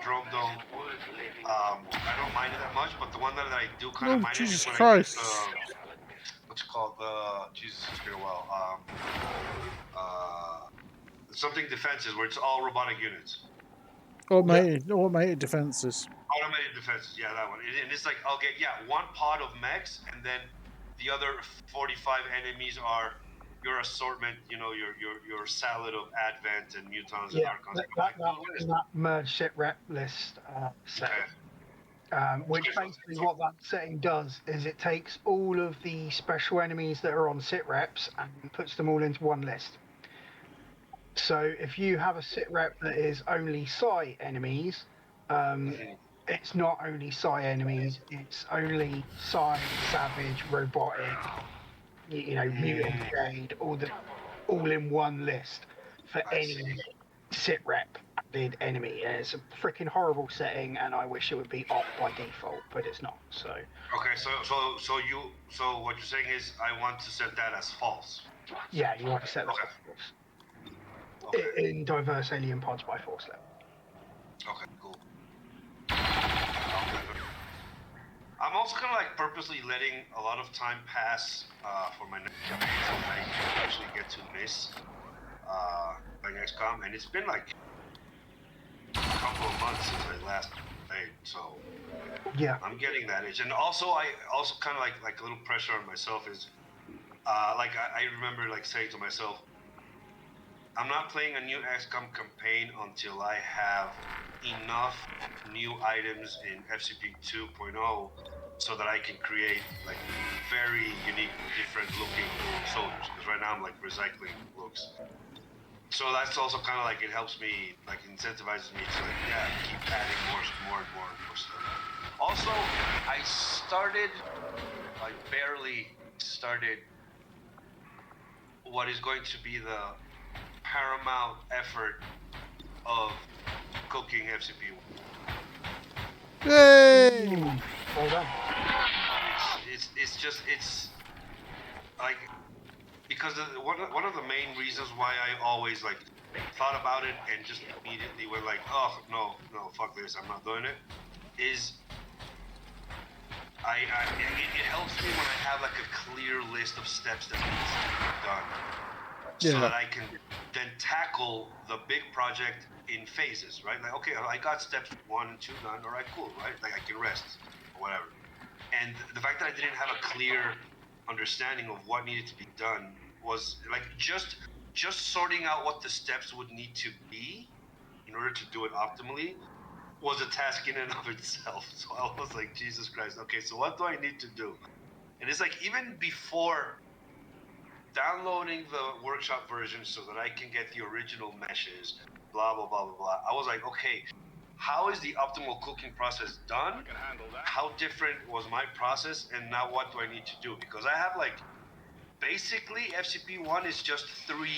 drone dome, I don't mind it that much. But the one that I do kind of mind Jesus is when Christ. I use what's it called, Jesus, it's been a while. Something defenses where it's all robotic units. Automated defenses. Automated defenses, yeah, that one. And it's like, I'll get 1 pod of mechs, and then the other 45 enemies are your assortment, your salad of Advent and Mutons and Archons. That merge SITREP list setting. Which basically what that setting does is it takes all of the special enemies that are on SITREPs and puts them all into one list. So if you have a SITREP that is only Psi enemies, it's not only Psi enemies, it's only Psi, Savage, Robotic, mutant brigade, all in one list for any SITREP added enemy. And it's a freaking horrible setting, and I wish it would be off by default, but it's not. So okay, so what you're saying is I want to set that as false. Yeah, you want to set that as false. Okay. In diverse alien pods by force level. Okay, cool. I'm also kind of purposely letting a lot of time pass for my next campaign so I can actually get to miss playing XCOM, and it's been a couple of months since I last played, so yeah, I'm getting that itch. And also, I kind of like a little pressure on myself is I remember saying to myself, I'm not playing a new XCOM campaign until I have enough new items in FCP 2.0 so that I can create very unique, different looking soldiers. Because right now I'm recycling looks. So that's also kind of it helps me, incentivizes me to keep adding more stuff. Also, I barely started what is going to be the paramount effort of cooking FCP. Yay! Well done. It's because one of the main reasons why I always thought about it and just immediately went oh no, fuck this, I'm not doing it, is it helps me when I have a clear list of steps that needs to be done. so that I can then tackle the big project in phases, right? Like, okay, I got steps 1 and 2 done. All right, cool, right? Like I can rest or whatever. And the fact that I didn't have a clear understanding of what needed to be done was like just sorting out what the steps would need to be in order to do it optimally was a task in and of itself. So I was like, Jesus Christ, okay, so what do I need to do? And it's like, even before downloading the workshop version so that I can get the original meshes, blah, blah, blah, blah, blah, I was like, okay, how is the optimal cooking process done? How different was my process? And now what do I need to do? Because I have like, basically FCP1 is just 3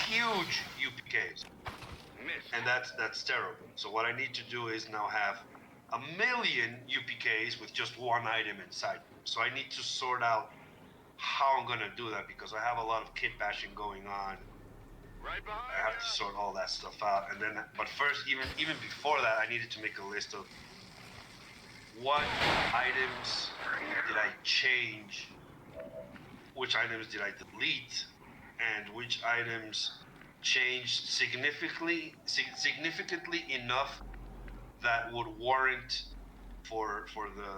huge UPKs. And that's terrible. So what I need to do is now have 1,000,000 UPKs with just one item inside. So I need to sort out how I'm gonna do that because I have a lot of kit bashing going on. I have to sort all that stuff out, and then. But first, even before that, I needed to make a list of what items did I change, which items did I delete, and which items changed significantly enough that would warrant for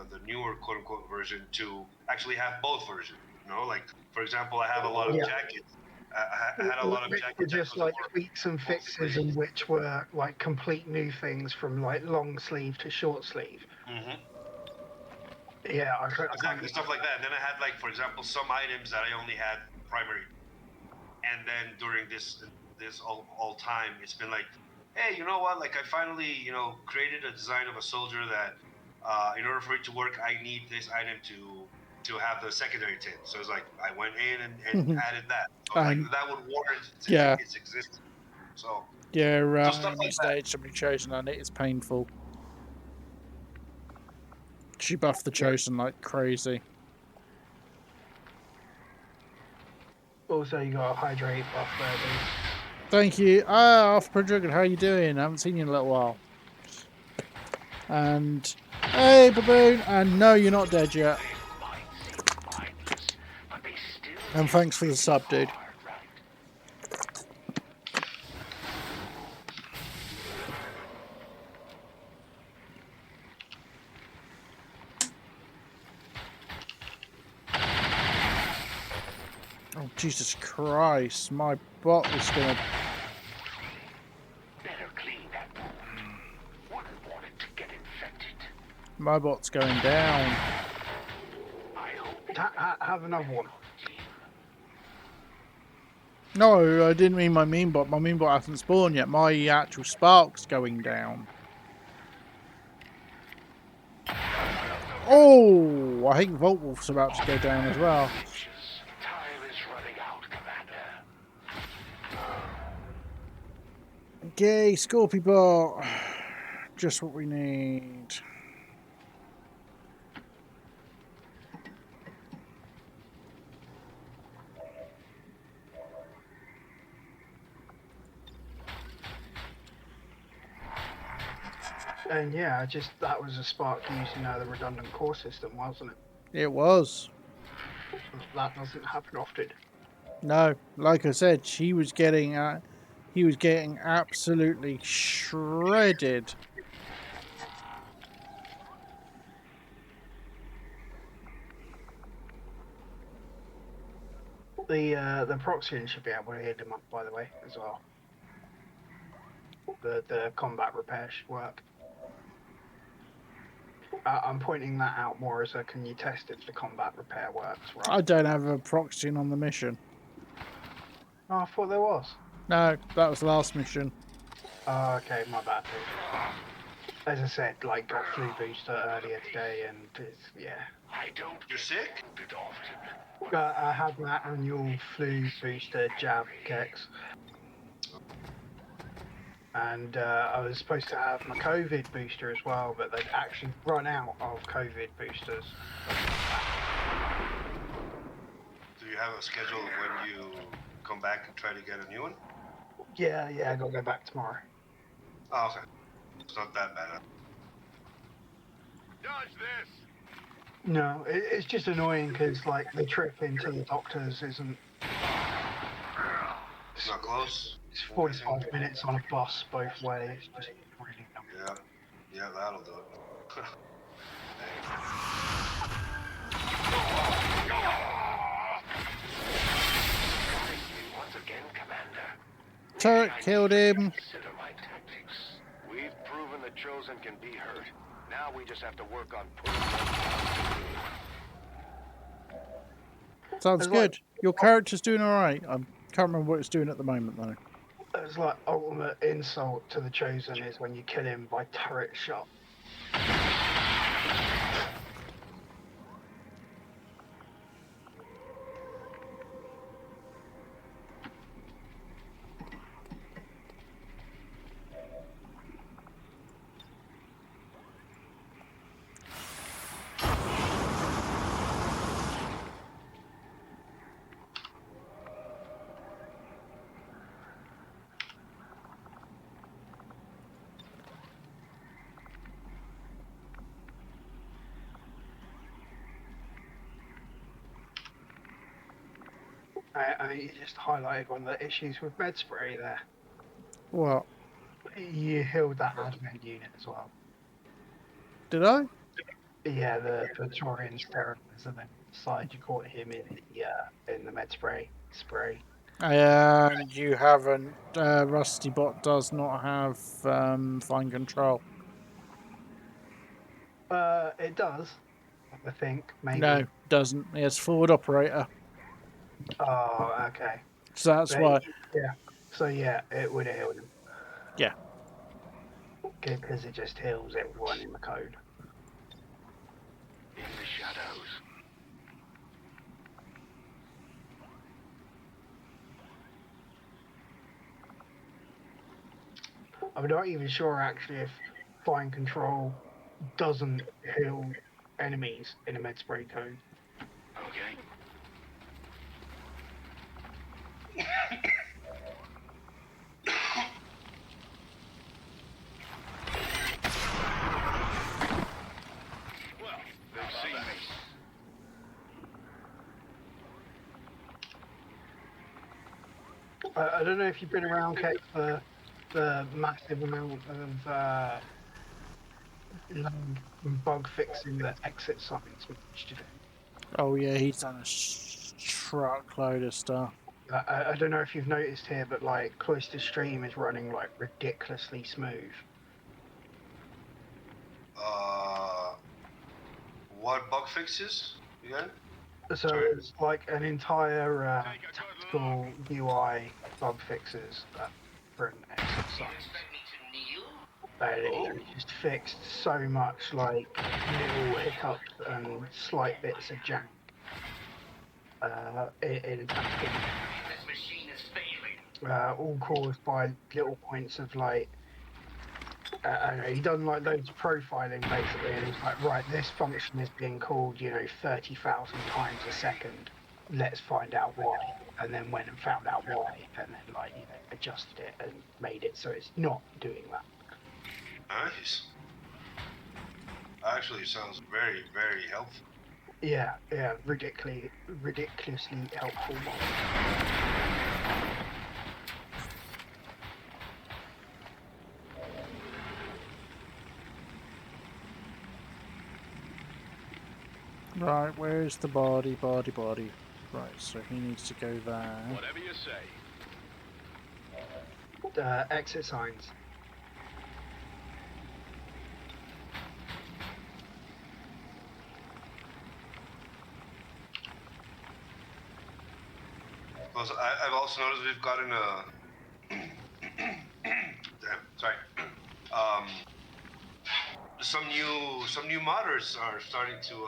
the newer quote unquote version to actually have both versions. You know, like for example, I have a lot of jackets. I had a lot of jackets. Were just like tweaks and fixes, and which were like complete new things from like long sleeve to short sleeve. Mm-hmm. Yeah, exactly stuff like that. And then I had like, for example, some items that I only had primary, and then during this all time, it's been like, hey, you know what? Like I finally created a design of a soldier that in order for it to work, I need this item to have the secondary tin. So it's like I went in and added that. So like that would warrant its existence. So yeah, so stuff like stage somebody chosen on it is painful. She buffed the chosen like crazy. Also, you got a hydrate buff there, dude. Thank you. Off Project, how you doing? I haven't seen you in a little while. And hey, baboon. And no, you're not dead yet. And thanks for the sub, dude. Oh, Jesus Christ. My bot is going to... My bot's going down. Have another one. No, I didn't mean my meme bot. My meme bot hasn't spawned yet. My actual spark's going down. Oh, I think Volt Wolf's about to go down as well. Okay, Scorpio bot. Just what we need. And yeah, that was a spark using the redundant core system, wasn't it? It was. That doesn't happen often. No, like I said, he was getting absolutely shredded. The proxy should be able to hit him up, by the way, as well. The combat repair should work. I'm pointing that out more as a can you test if the combat repair works, right? I don't have a proxy on the mission. Oh, I thought there was. No, that was the last mission. Oh, okay, my bad. As I said, like, got flu booster earlier today, and yeah. You're sick? I had my annual flu booster jab, Kex. And I was supposed to have my COVID booster as well, but they'd actually run out of COVID boosters. Do you have a schedule of when you come back and try to get a new one? Yeah, I gotta go back tomorrow. Oh, okay. It's not that bad. Dodge this! No, it's just annoying because, like, the trip into the doctors isn't It's not close. It's 45 minutes on a bus both ways. Just really dumb. Yeah, that'll do it. Once again, Commander. Turret killed him. Consider my tactics. We've proven the Chosen can be hurt. Now we just have to work on putting them down. Sounds good. Your character's doing alright. I can't remember what it's doing at the moment, though. It's like ultimate insult to the Chosen is when you kill him by turret shot. I mean, you just highlighted one of the issues with med spray there. What? You healed that advent unit as well. Did I? Yeah, the Torian's therapist, and then decided you caught him in the med spray. And you haven't. Rusty Bot does not have fine control. It does. I think maybe. No, it doesn't. He has forward operator. Oh, okay. So that's why. Yeah. So yeah, it would have healed him. Yeah. Because it just heals everyone in the code. In the shadows. I'm not even sure actually if fine control doesn't heal enemies in a med spray code. Okay. Well, they've seen me. I don't know if you've been around, Kate, for the massive amount of bug fixing the exit signs we managed to do. Oh yeah, he's done a truckload of stuff. I don't know if you've noticed here, but like Cloister Stream is running like ridiculously smooth. What bug fixes again? So it's like an entire tactical UI bug fixes for an exit sign. It just fixed so much like little hiccups and slight bits of jank in attacking. This machine is failing. All caused by little points of like he done like loads of profiling basically, and he's like, right, this function is being called 30,000 times a second. Let's find out why. And then went and found out why, and then adjusted it and made it so it's not doing that. Nice. Actually, sounds very, very helpful. Yeah, ridiculously helpful. Right, where's the body? Right, so he needs to go there. Whatever you say. Exit signs. Also, I've also noticed we've gotten a some new modders are starting to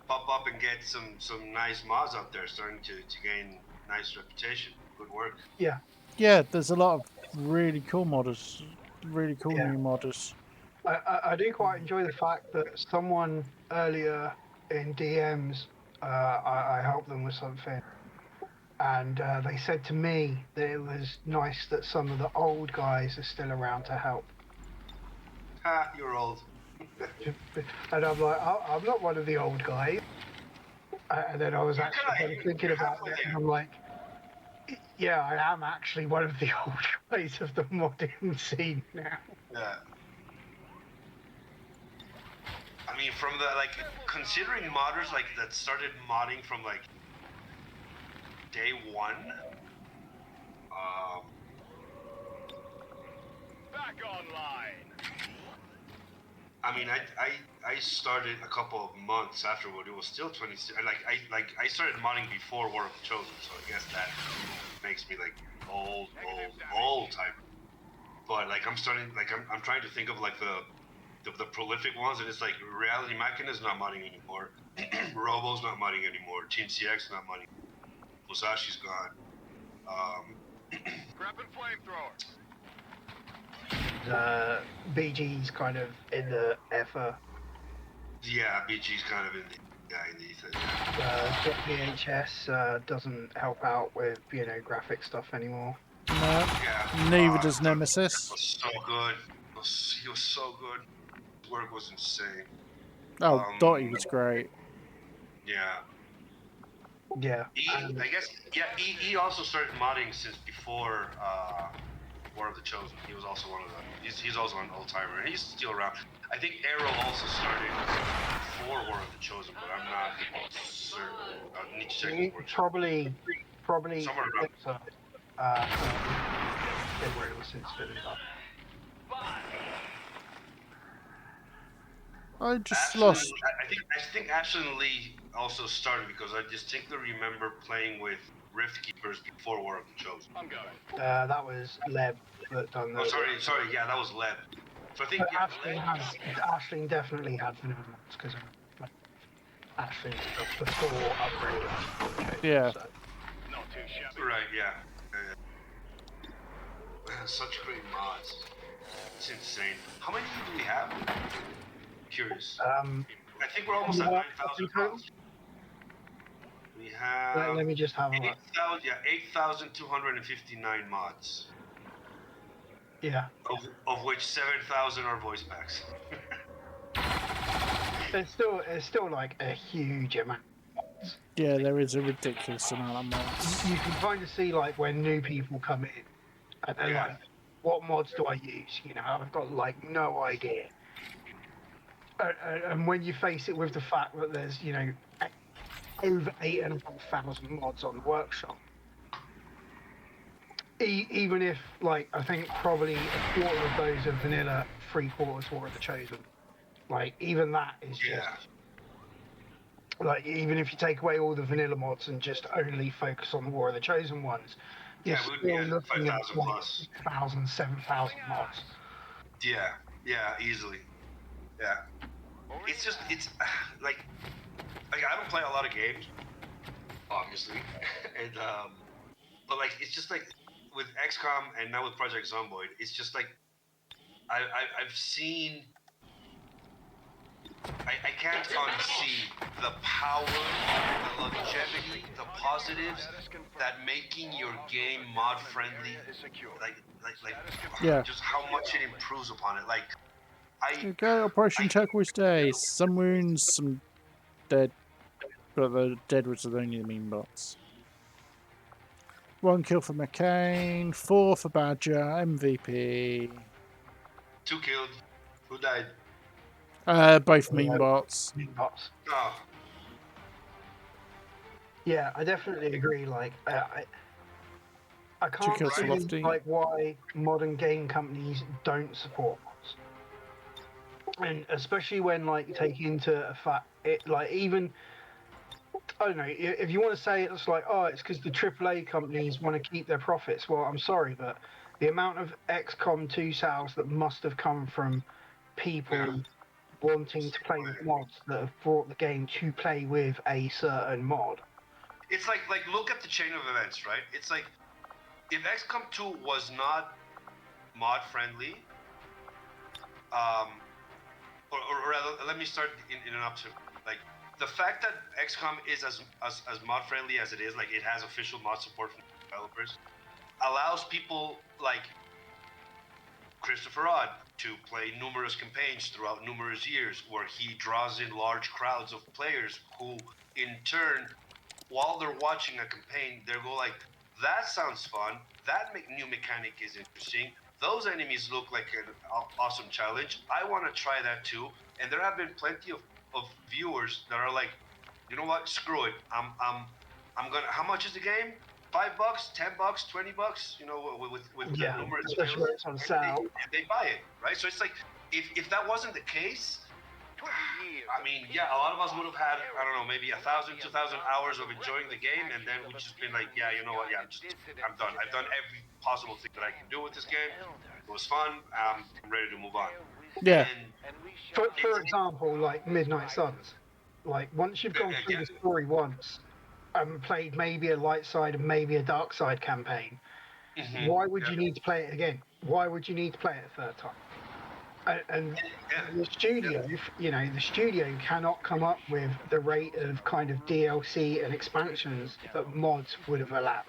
pop up and get some nice mods out there, starting to gain nice reputation. Good work. Yeah, there's a lot of really cool modders, new modders. I do quite enjoy the fact that someone earlier in DMs, I helped them with something, and they said to me that it was nice that some of the old guys are still around to help. Ha, you're old. And I'm like, oh, I'm not one of the old guys. And then I was actually thinking about it, and I'm like, Yeah, I am actually one of the old guys of the modding scene now. Yeah. I mean, from the considering modders that started modding from day one. Back online. I mean, I started a couple of months afterward. It was still 26. I started modding before War of the Chosen, so I guess that makes me old type. But I'm starting I'm trying to think of the prolific ones, and it's like Reality Machina is not modding anymore. Robo's not modding anymore. Team CX not modding. Musashi's gone. Grabbing flamethrower. BG's kind of in the effort. Yeah, BG's kind of in the ether. VHS doesn't help out with graphic stuff anymore. No, neither does Nemesis. Was so good. He was so good. His work was insane. Oh, Dottie was great. Yeah. Yeah. I guess. Yeah. He also started modding since before War of the Chosen. He was also one of the. He's also an old timer, and he's still around. I think Arrow also started before War of the Chosen, but I'm not certain. I need to check his work. Probably somewhere around. Where it was since then. I just Ashley, lost. I think Ashlyn Lee also started because I distinctly remember playing with Rift Keepers before War of the Chosen. I'm going. That was Leb that done that. Oh, sorry. Yeah, that was Leb. So I think Ashley definitely had vanilla mods because Ashley stuff before upgrade. Yeah. So. Not too shabby. Right. Yeah. Man, such great mods. It's insane. How many do we have? Curious. I think we're almost at 9,000 mods. We have. Let me just have a look. 8,259 mods. Yeah. Of which 7,000 are voice packs. It's still like a huge amount. Yeah, there is a ridiculous amount of mods. You can kind of see when new people come in, and they're like, "What mods do I use?" I've got no idea. And when you face it with the fact that there's over 8,500 mods on the workshop, even if I think probably a quarter of those are vanilla, 3/4 War of the Chosen. Even that is just even if you take away all the vanilla mods and just only focus on the War of the Chosen ones, you're still looking at 6,000, 7,000 mods. Yeah, easily. Yeah. It's I don't play a lot of games, obviously, and but it's just with XCOM and now with Project Zomboid, it's just I've seen. I can't unsee the power, the longevity, the positives that making your game mod friendly, just how much it improves upon it. Okay, Operation Turquoise Day. Some wounds, some dead, but the dead was only the mean bots. 1 kill for McCain, 4 for Badger, MVP. 2 killed. Who died? Both mean bots. Mean bots. Oh. Yeah, I definitely agree. I can't see why modern game companies don't support mods, and especially when you take into even. I don't know, if you want to say it's it's because the AAA companies want to keep their profits. Well, I'm sorry, but the amount of XCOM 2 sales that must have come from people wanting to play with mods that have brought the game to play with a certain mod. It's look at the chain of events, right? It's if XCOM 2 was not mod friendly, or rather, let me start in an upturn. The fact that XCOM is as mod friendly as it is, it has official mod support from developers, allows people like Christopher Odd to play numerous campaigns throughout numerous years, where he draws in large crowds of players who, in turn, while they're watching a campaign, they go that sounds fun. That new mechanic is interesting. Those enemies look like an awesome challenge. I want to try that too. And there have been plenty of viewers that are like, you know what? Screw it. I'm gonna. How much is the game? $5, $10, $20. You know, with Yeah, numerous especially skills, when it's on sale. and they buy it, right? So it's like, if that wasn't the case, I mean, yeah, a lot of us would have had, I don't know, maybe 1,000, 2,000 hours of enjoying the game, and then we've just been like, yeah, you know what? Yeah, I'm done. I've done every possible thing that I can do with this game. It was fun. I'm ready to move on. Yeah. And For example, like Midnight Suns, like once you've gone through the story once and played maybe a light side and maybe a dark side campaign, why would you need to play it again? Why would you need to play it a third time? And the studio, the studio cannot come up with the rate of kind of DLC and expansions that mods would have allowed.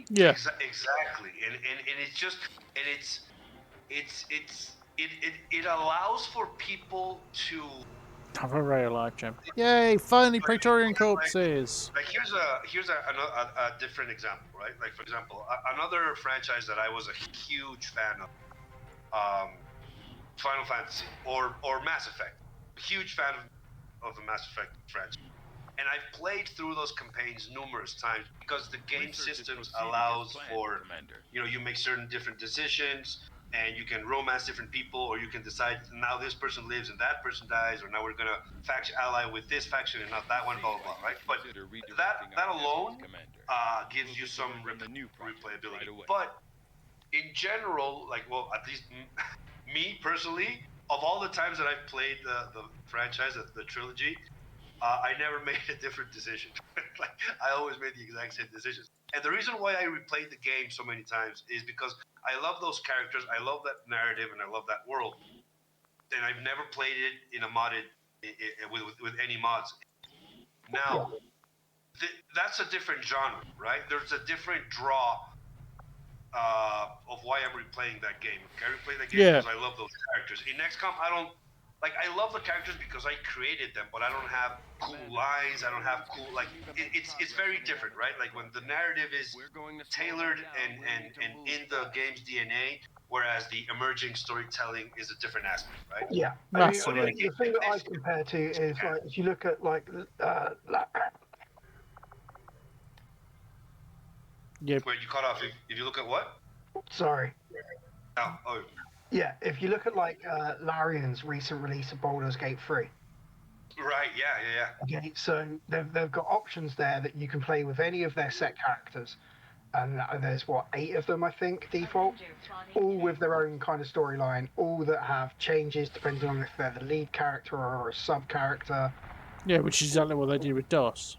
Yeah. Exactly. And it's just, and it allows for people to have a real life, Jim. Yay! Finally, Praetorian corpses. Like here's a different example, right? Like for example, another franchise that I was a huge fan of, Final Fantasy or Mass Effect. A huge fan of the Mass Effect franchise, and I've played through those campaigns numerous times because the game systems allows for, you make certain different decisions. And you can romance different people, or you can decide now this person lives and that person dies, or now we're gonna ally with this faction and not that one, blah blah blah, right? But that alone gives you some replayability. But in general, like, well, at least me personally, of all the times that I've played the franchise, the trilogy, I never made a different decision. Like, I always made the exact same decisions. And the reason why I replayed the game so many times is because I love those characters, I love that narrative, and I love that world. And I've never played it in a modded with any mods. Now, that's a different genre, right? There's a different draw of why I'm replaying that game. I replay that game because I love those characters. In XCOM, I don't. Like, I love the characters because I created them, but I don't have cool lines. I don't have cool, like, it's very different, right? Like, when the narrative is tailored and in the game's DNA, whereas the emerging storytelling is a different aspect, right? Yeah. I mean, the thing that I compare to is, like, if you look at, like, Yep. Where you cut off, if you look at what? Sorry. Oh. Yeah, if you look at, like, Larian's recent release of Baldur's Gate 3. Right, yeah. Okay, so they've got options there that you can play with any of their set characters. And there's, 8 of them, I think, default. All with their own kind of storyline, all that have changes depending on if they're the lead character or a sub-character. Yeah, which is exactly what they did with DOS.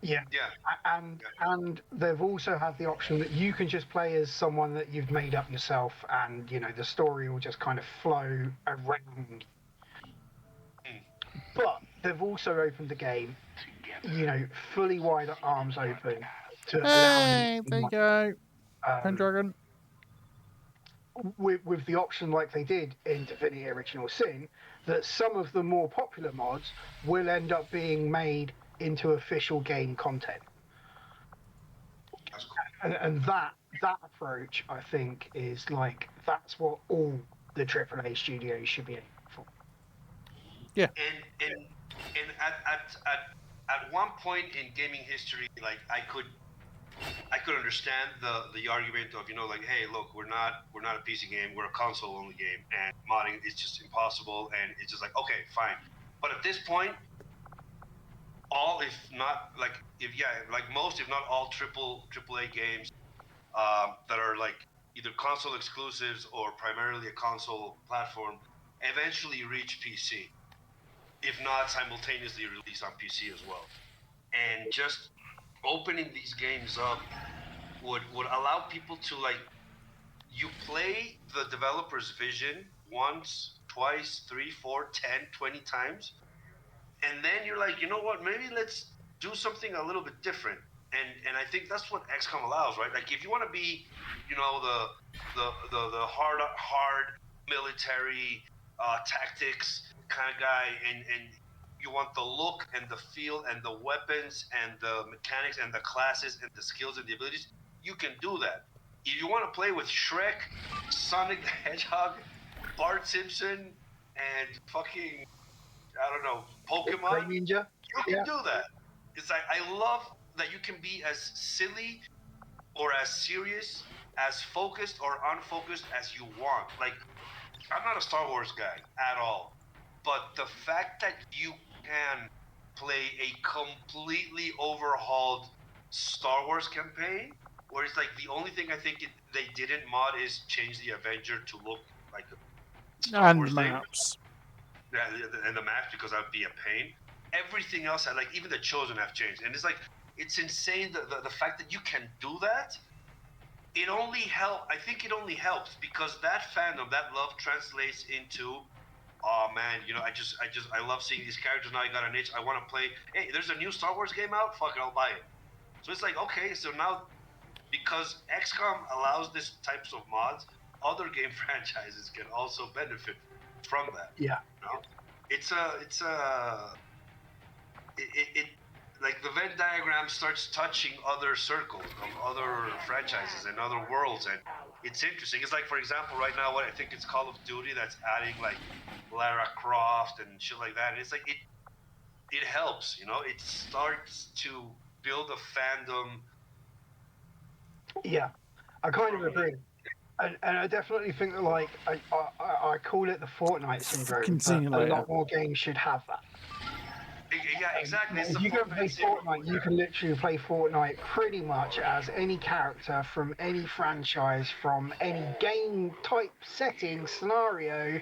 Yeah. And they've also had the option that you can just play as someone that you've made up yourself, and the story will just kind of flow around. But they've also opened the game, fully wide arms open to there you go, Pendragon. With the option, like they did in Divinity Original Sin, that some of the more popular mods will end up being made into official game content. And that approach, I think, is like, that's what all the AAA studios should be aiming for. Yeah. And at one point in gaming history, like, I could understand the argument of, like, hey, look, we're not a PC game, we're a console only game, and modding is just impossible, and it's just like, okay, fine. But at this point, most, if not all, AAA games that are like either console exclusives or primarily a console platform eventually reach PC, if not simultaneously release on PC as well. And just opening these games up would allow people to, like, you play the developer's vision once, twice, 3, 4, 10, 20 times, and then you're like, you know what, maybe let's do something a little bit different. And I think that's what XCOM allows, right? Like, if you want to be, the hard military tactics kind of guy, and You want the look and the feel and the weapons and the mechanics and the classes and the skills and the abilities. You can do that. If you want to play with Shrek, Sonic the Hedgehog, Bart Simpson, and fucking, I don't know, Pokemon, Ninja. you can do that. It's like, I love that you can be as silly or as serious, as focused or unfocused as you want. Like, I'm not a Star Wars guy at all, but the fact that you can play a completely overhauled Star Wars campaign, where it's like the only thing I think they didn't mod is change the Avenger to look like a Star Wars maps. Thing. Yeah, and the maps, because that would be a pain. Everything else, like even the Chosen have changed, and it's like, it's insane the fact that you can do that. It only I think it only helps because that fandom, that love translates into, oh man, I love seeing these characters now. I got an itch. I want to play. Hey, there's a new Star Wars game out. Fuck it, I'll buy it. So it's like, okay, so now because XCOM allows this types of mods, other game franchises can also benefit from that. Yeah. You know? It like the Venn diagram starts touching other circles of other franchises and other worlds, and it's interesting. It's like, for example, right now, what I think it's Call of Duty that's adding like Lara Croft and shit like that. And it's like it helps, it starts to build a fandom. Yeah, I kind of agree. And I definitely think that, like, I call it the Fortnite syndrome, but a lot more games should have that. Yeah, exactly. If you go play Fortnite, you can literally play Fortnite pretty much as any character from any franchise, from any game type, setting, scenario.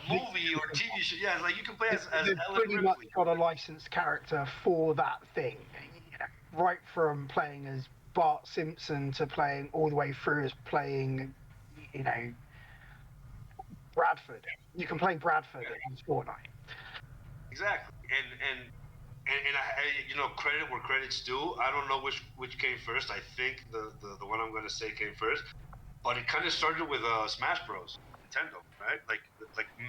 Movie or TV show. Yeah, like you can play as they've pretty much got a licensed character for that thing. Right from playing as Bart Simpson to playing all the way through as playing, Bradford. You can play Bradford in Fortnite. Exactly, and I credit where credit's due. I don't know which came first. I think the one I'm going to say came first, but it kind of started with Smash Bros. Nintendo, right? Like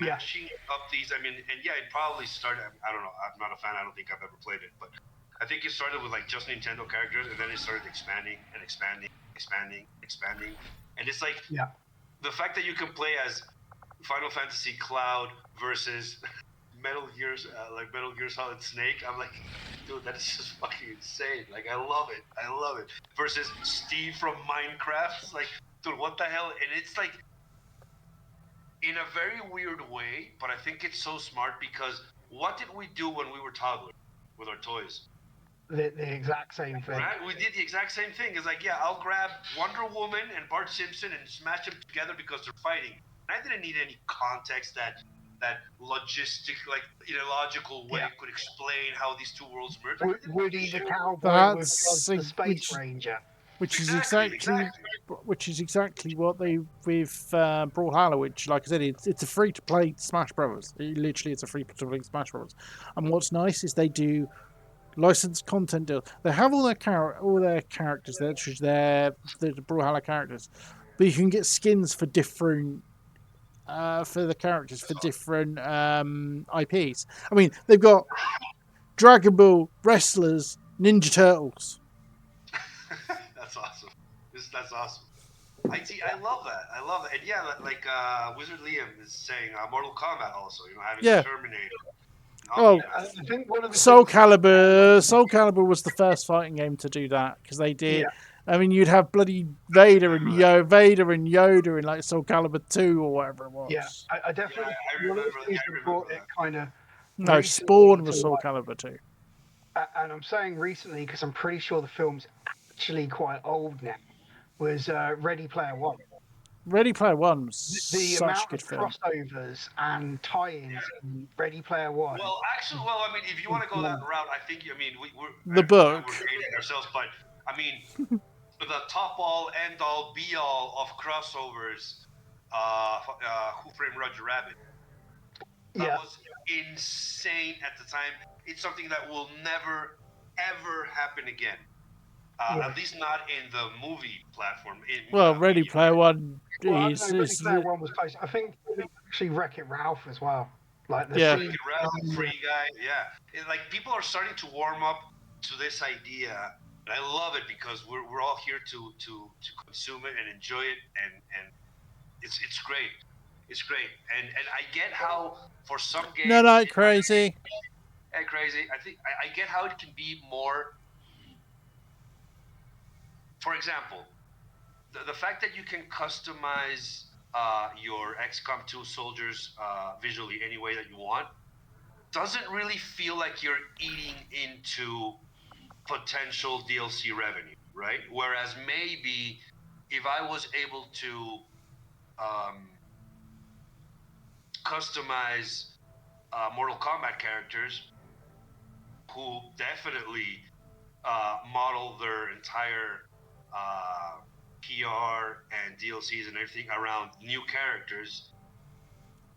mashing up these. I mean, and yeah, it probably started. I don't know. I'm not a fan. I don't think I've ever played it, but I think it started with like just Nintendo characters, and then it started expanding, and it's like the fact that you can play as Final Fantasy Cloud versus Metal Gear Solid Snake. I'm like, dude, that is just fucking insane. Like, I love it. Versus Steve from Minecraft. It's like, dude, what the hell? And it's like, in a very weird way, but I think it's so smart because what did we do when we were toddlers with our toys? The exact same thing. Right? We did the exact same thing. It's like, yeah, I'll grab Wonder Woman and Bart Simpson and smash them together because they're fighting. And I didn't need any context that logistic, like in a logical way, could explain how these two worlds merge. Woody the cowboy with the Space Ranger. Which is exactly what they with Brawlhalla, which, like I said, it's a free to play Smash Brothers. It's a free to play Smash Brothers. And what's nice is they do licensed content deals. They have all their characters there, which is the Brawlhalla characters, but you can get skins for different. For the characters for different IPs. I mean, they've got Dragon Ball, wrestlers, Ninja Turtles. That's awesome. That's awesome. I love that. And yeah, like Wizard Liam is saying, Mortal Kombat also. Having Terminator. Oh, I think one of the Soul Calibur was the first fighting game to do that because they did. Yeah. I mean, you'd have bloody Vader and Yoda in like Soul Calibur 2 or whatever it was. Yeah, I definitely. One of the things that brought it kind of. No, Spawn was Soul Calibur 2. And I'm saying recently because I'm pretty sure the film's actually quite old now. Was Ready Player One. Ready Player One was the such amount a good of film. Crossovers and tie-ins in Ready Player One. Well, actually, I mean, if you want to go that route, I think we're the book. We're dating ourselves, but I mean. The top-all, end-all, be-all of crossovers, Who Framed Roger Rabbit. That was insane at the time. It's something that will never, ever happen again. At least not in the movie platform. Ready Player One Ready Player One was close. I think actually Wreck-It Ralph as well. Like the Like a free guy. Yeah. Like people are starting to warm up to this idea. And I love it because we're all here to consume it and enjoy it, and it's great. It's great. And I get how for some games No, crazy. And crazy. I think I get how it can be more. For example, the fact that you can customize your XCOM 2 soldiers visually any way that you want doesn't really feel like you're eating into potential DLC revenue, right? Whereas maybe if I was able to customize Mortal Kombat characters who definitely model their entire PR and DLCs and everything around new characters.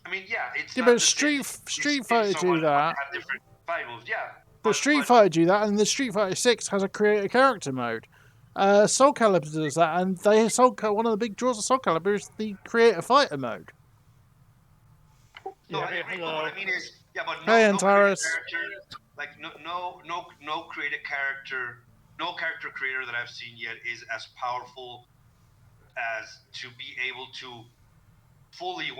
I mean, yeah, it's not but the Street same Fighter do that. have different fight moves, yeah. But Street Fighter do that, and the Street Fighter 6 has a create a character mode. Soul Calibur does that, and one of the big draws of Soul Calibur is the create a fighter mode. No, I agree. But what I mean is, yeah, but Hey, no creative Antares. character, like no creative character, no character creator that I've seen yet is as powerful as to be able to fully 100%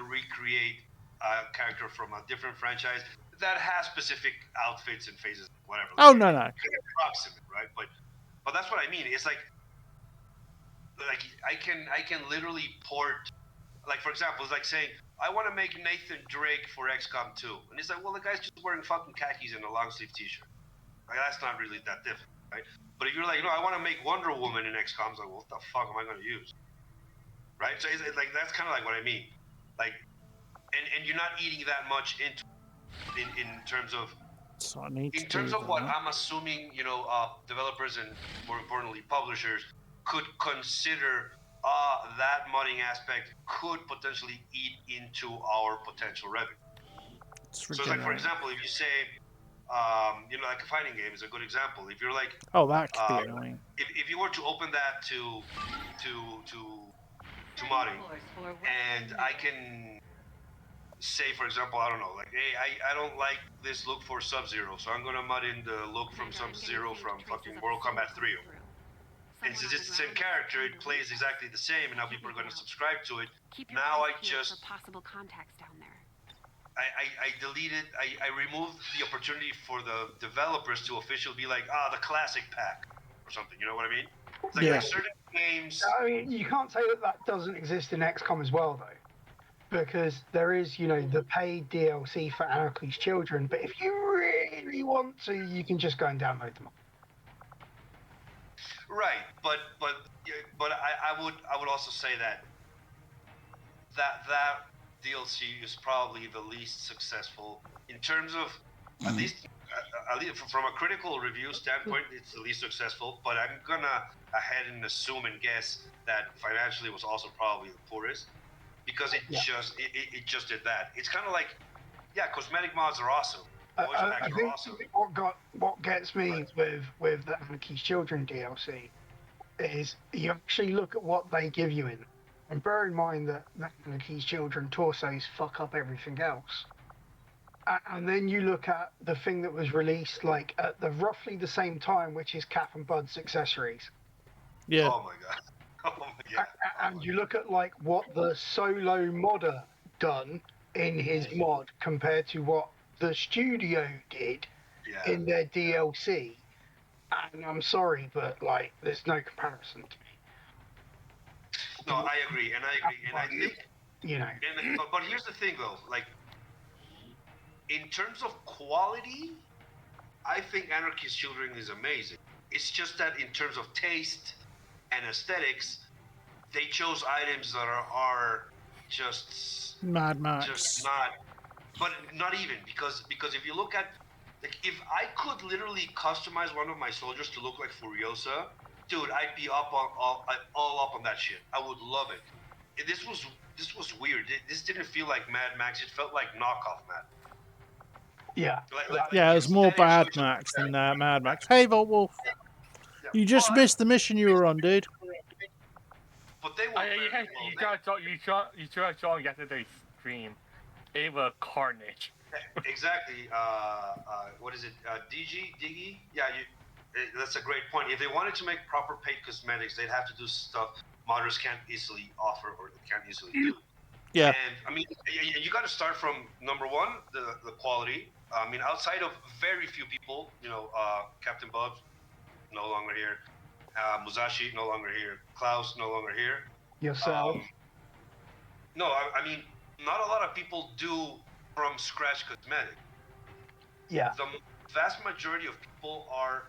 recreate a character from a different franchise that has specific outfits and phases, whatever. Oh, no. Approximate, right? But that's what I mean. It's like I can literally port. Like, for example, it's like saying, I want to make Nathan Drake for XCOM 2. And it's like, well, the guy's just wearing fucking khakis and a long sleeve t-shirt. Like, that's not really that different, right? But if you're like, no, I want to make Wonder Woman in XCOM, it's like, well, what the fuck am I going to use? Right? So it's like, that's kind of like what I mean. Like, and you're not eating that much in terms of, what I'm assuming, developers and more importantly, publishers could consider that modding aspect could potentially eat into our potential revenue. So it's like, for example, if you say, like a fighting game is a good example. If you're like, oh, that could be annoying. If you were to open that to modding, and I can say, for example, I don't know, like, hey, I don't like this look for Sub-Zero, so I'm gonna mod in the look from Sub-Zero from fucking Mortal Kombat 3. And since it's the same character, it plays exactly the same, and now people are going to subscribe to it. Now I just possible contacts down there. I deleted. I removed the opportunity for the developers to officially be like, the classic pack or something. You know what I mean? It's like, like certain games. I mean, you can't say that doesn't exist in XCOM as well, though, because there is, the paid DLC for Anarchy's Children. But if you really want to, you can just go and download them. Right, but I would also say that DLC is probably the least successful in terms of at least from a critical review standpoint, it's the least successful. But I'm gonna ahead and assume and guess that financially it was also probably the poorest because it just did that. It's kind of like, cosmetic mods are awesome. I think what gets me with the Anarchy's Children DLC is you actually look at what they give you in, and bear in mind that Anarchy's Children torsos fuck up everything else. And then you look at the thing that was released like at roughly the same time, which is Cap and Bud's accessories. Yeah. Oh my god. Oh my god. And you look at like what the solo modder done in his mod compared to what the studio did in their DLC, and I'm sorry, but like, there's no comparison to me. No, I agree, and I think but here's the thing, though. Like, in terms of quality, I think Anarchy's Children is amazing. It's just that in terms of taste and aesthetics, they chose items that are just Mad Max. Just not. But not even, because if you look at, like, if I could literally customize one of my soldiers to look like Furiosa, dude, I'd be all up on that shit. I would love it. This was weird. This didn't feel like Mad Max. It felt like knockoff Mad. Yeah. It was more Bad Max than Mad Max. Hey, Voltwolf. You just missed the mission you were on, dude. But they were you tried to join yesterday's stream. Ava Carnage. Exactly. What is it? Diggy? Yeah, that's a great point. If they wanted to make proper paid cosmetics, they'd have to do stuff modders can't easily offer or they can't easily do. Yeah. And I mean, you got to start from number one, the quality. I mean, outside of very few people, Captain Bubs, no longer here. Musashi, no longer here. Klaus, no longer here. Yourself. No, I mean, not a lot of people do from scratch cosmetics. Yeah. The vast majority of people are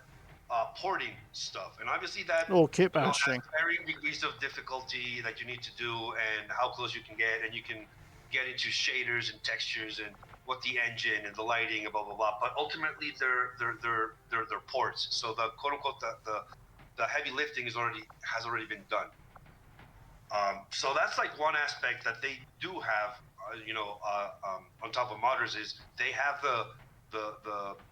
porting stuff, and obviously that kit bashing. has varying degrees of difficulty that you need to do, and how close you can get, and you can get into shaders and textures and what the engine and the lighting and blah blah blah. But ultimately, they're ports. So the quote unquote the heavy lifting has already been done. So that's like one aspect that they do have, on top of modders is they have the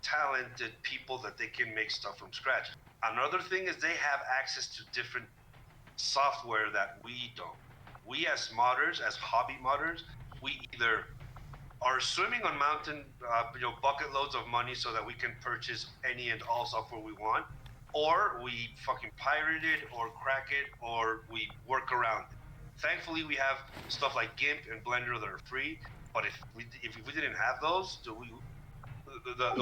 talented people that they can make stuff from scratch. Another thing is they have access to different software that we don't. We as modders, as hobby modders, we either are swimming on mountain, bucket loads of money so that we can purchase any and all software we want, or we fucking pirate it or crack it or we work around it. Thankfully, we have stuff like GIMP and Blender that are free, but if we didn't have those, the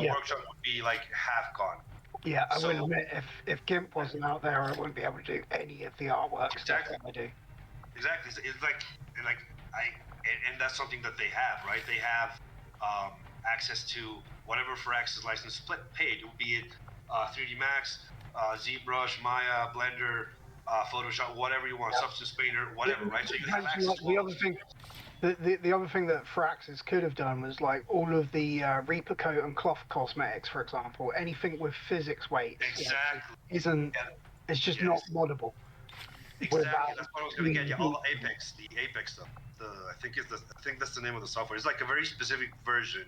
workshop would be like half gone. Yeah, I will admit, if GIMP wasn't out there, I wouldn't be able to do any of the artwork stuff that I do. Exactly. It's like, and that's something that they have, right? They have access to whatever Firaxis license split paid, be it 3D Max, ZBrush, Maya, Blender, Photoshop, whatever you want, Substance Painter, whatever, right? So you have access to all those things. The other thing that Firaxis could have done was like all of the Reaper Coat and cloth cosmetics, for example. Anything with physics weights it's just not moddable. Exactly, that's what I was going to get. Yeah, all the Apex stuff. I think that's the name of the software. It's like a very specific version,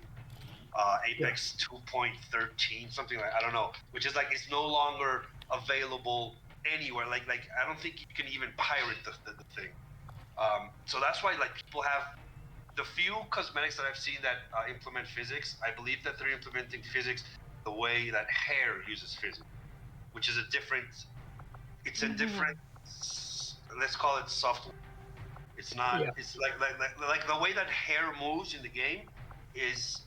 Apex 2.13, something like, I don't know, which is like it's no longer available anywhere. Like I don't think you can even pirate the thing. So that's why like people have the few cosmetics that I've seen that implement physics. I believe that they're implementing physics the way that hair uses physics, which is a different. It's a different. Let's call it software. It's not. Yeah. It's like the way that hair moves in the game is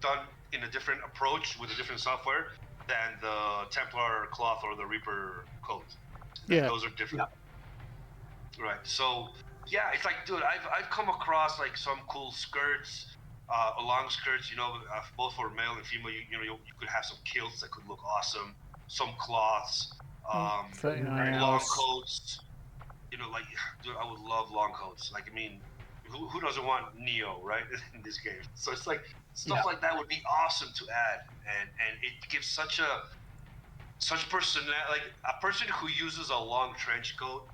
done in a different approach with a different software than the Templar cloth or the Reaper coat. Yeah, those are different. Yeah. Right. So yeah, it's like, dude, I've come across like some cool skirts, long skirts. Both for male and female. You could have some kilts that could look awesome. Some cloths. Long coats, like, dude, I would love long coats. Like, I mean, who doesn't want Neo, right, in this game? So it's like stuff like that would be awesome to add, and it gives such personality. Like a person who uses a long trench coat,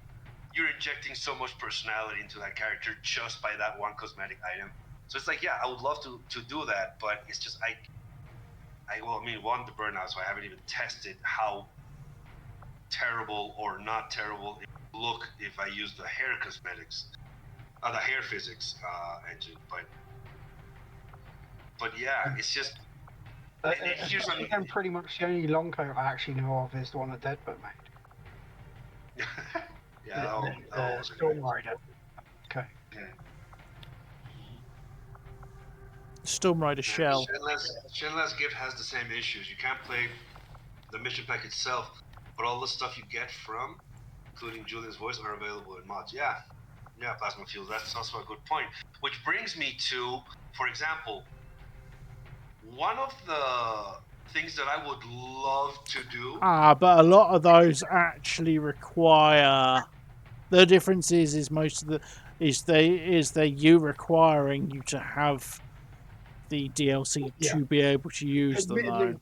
you're injecting so much personality into that character just by that one cosmetic item. So it's like, yeah, I would love to do that, but it's just the burnout, so I haven't even tested how terrible or not terrible it would look if I use the hair cosmetics, the hair physics engine. But yeah, it's just. And pretty much the only long coat I actually know of is the one that Deadbook made. Yeah, Storm Rider. Okay. Yeah. Storm Rider shell. Shenless Gift has the same issues. You can't play the mission pack itself, but all the stuff you get from, including Julian's voice, are available in mods. Yeah, Plasma Fuels. That's also a good point. Which brings me to, for example, one of the things that I would love to do. But a lot of those actually require. The difference is most of the is they you requiring you to have the DLC to be able to use them. Though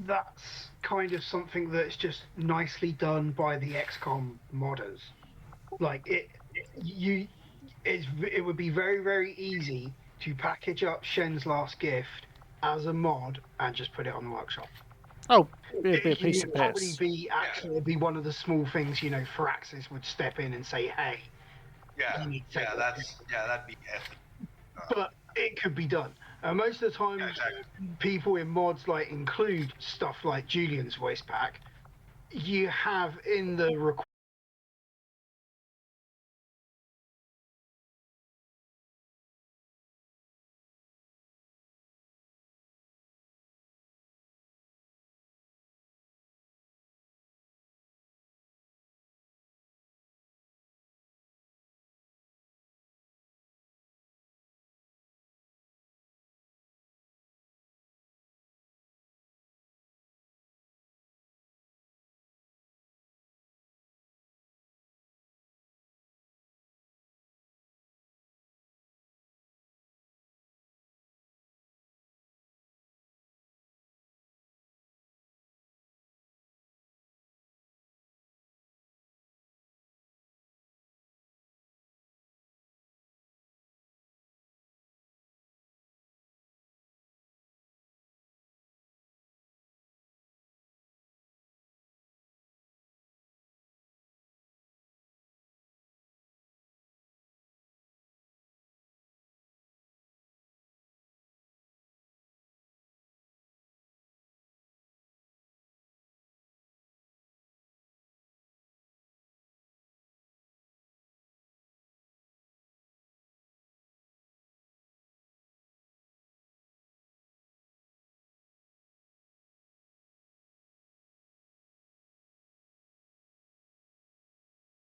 that's kind of something that's just nicely done by the XCOM modders. Like it would be very, very easy to package up Shen's Last Gift as a mod and just put it on the workshop. Oh, it'd be a piece of piss. It'd be one of the small things, Firaxis would step in and say, "Hey, that'd be epic." But it could be done. Most of the time, people in mods like include stuff like Julian's voice pack. You have in the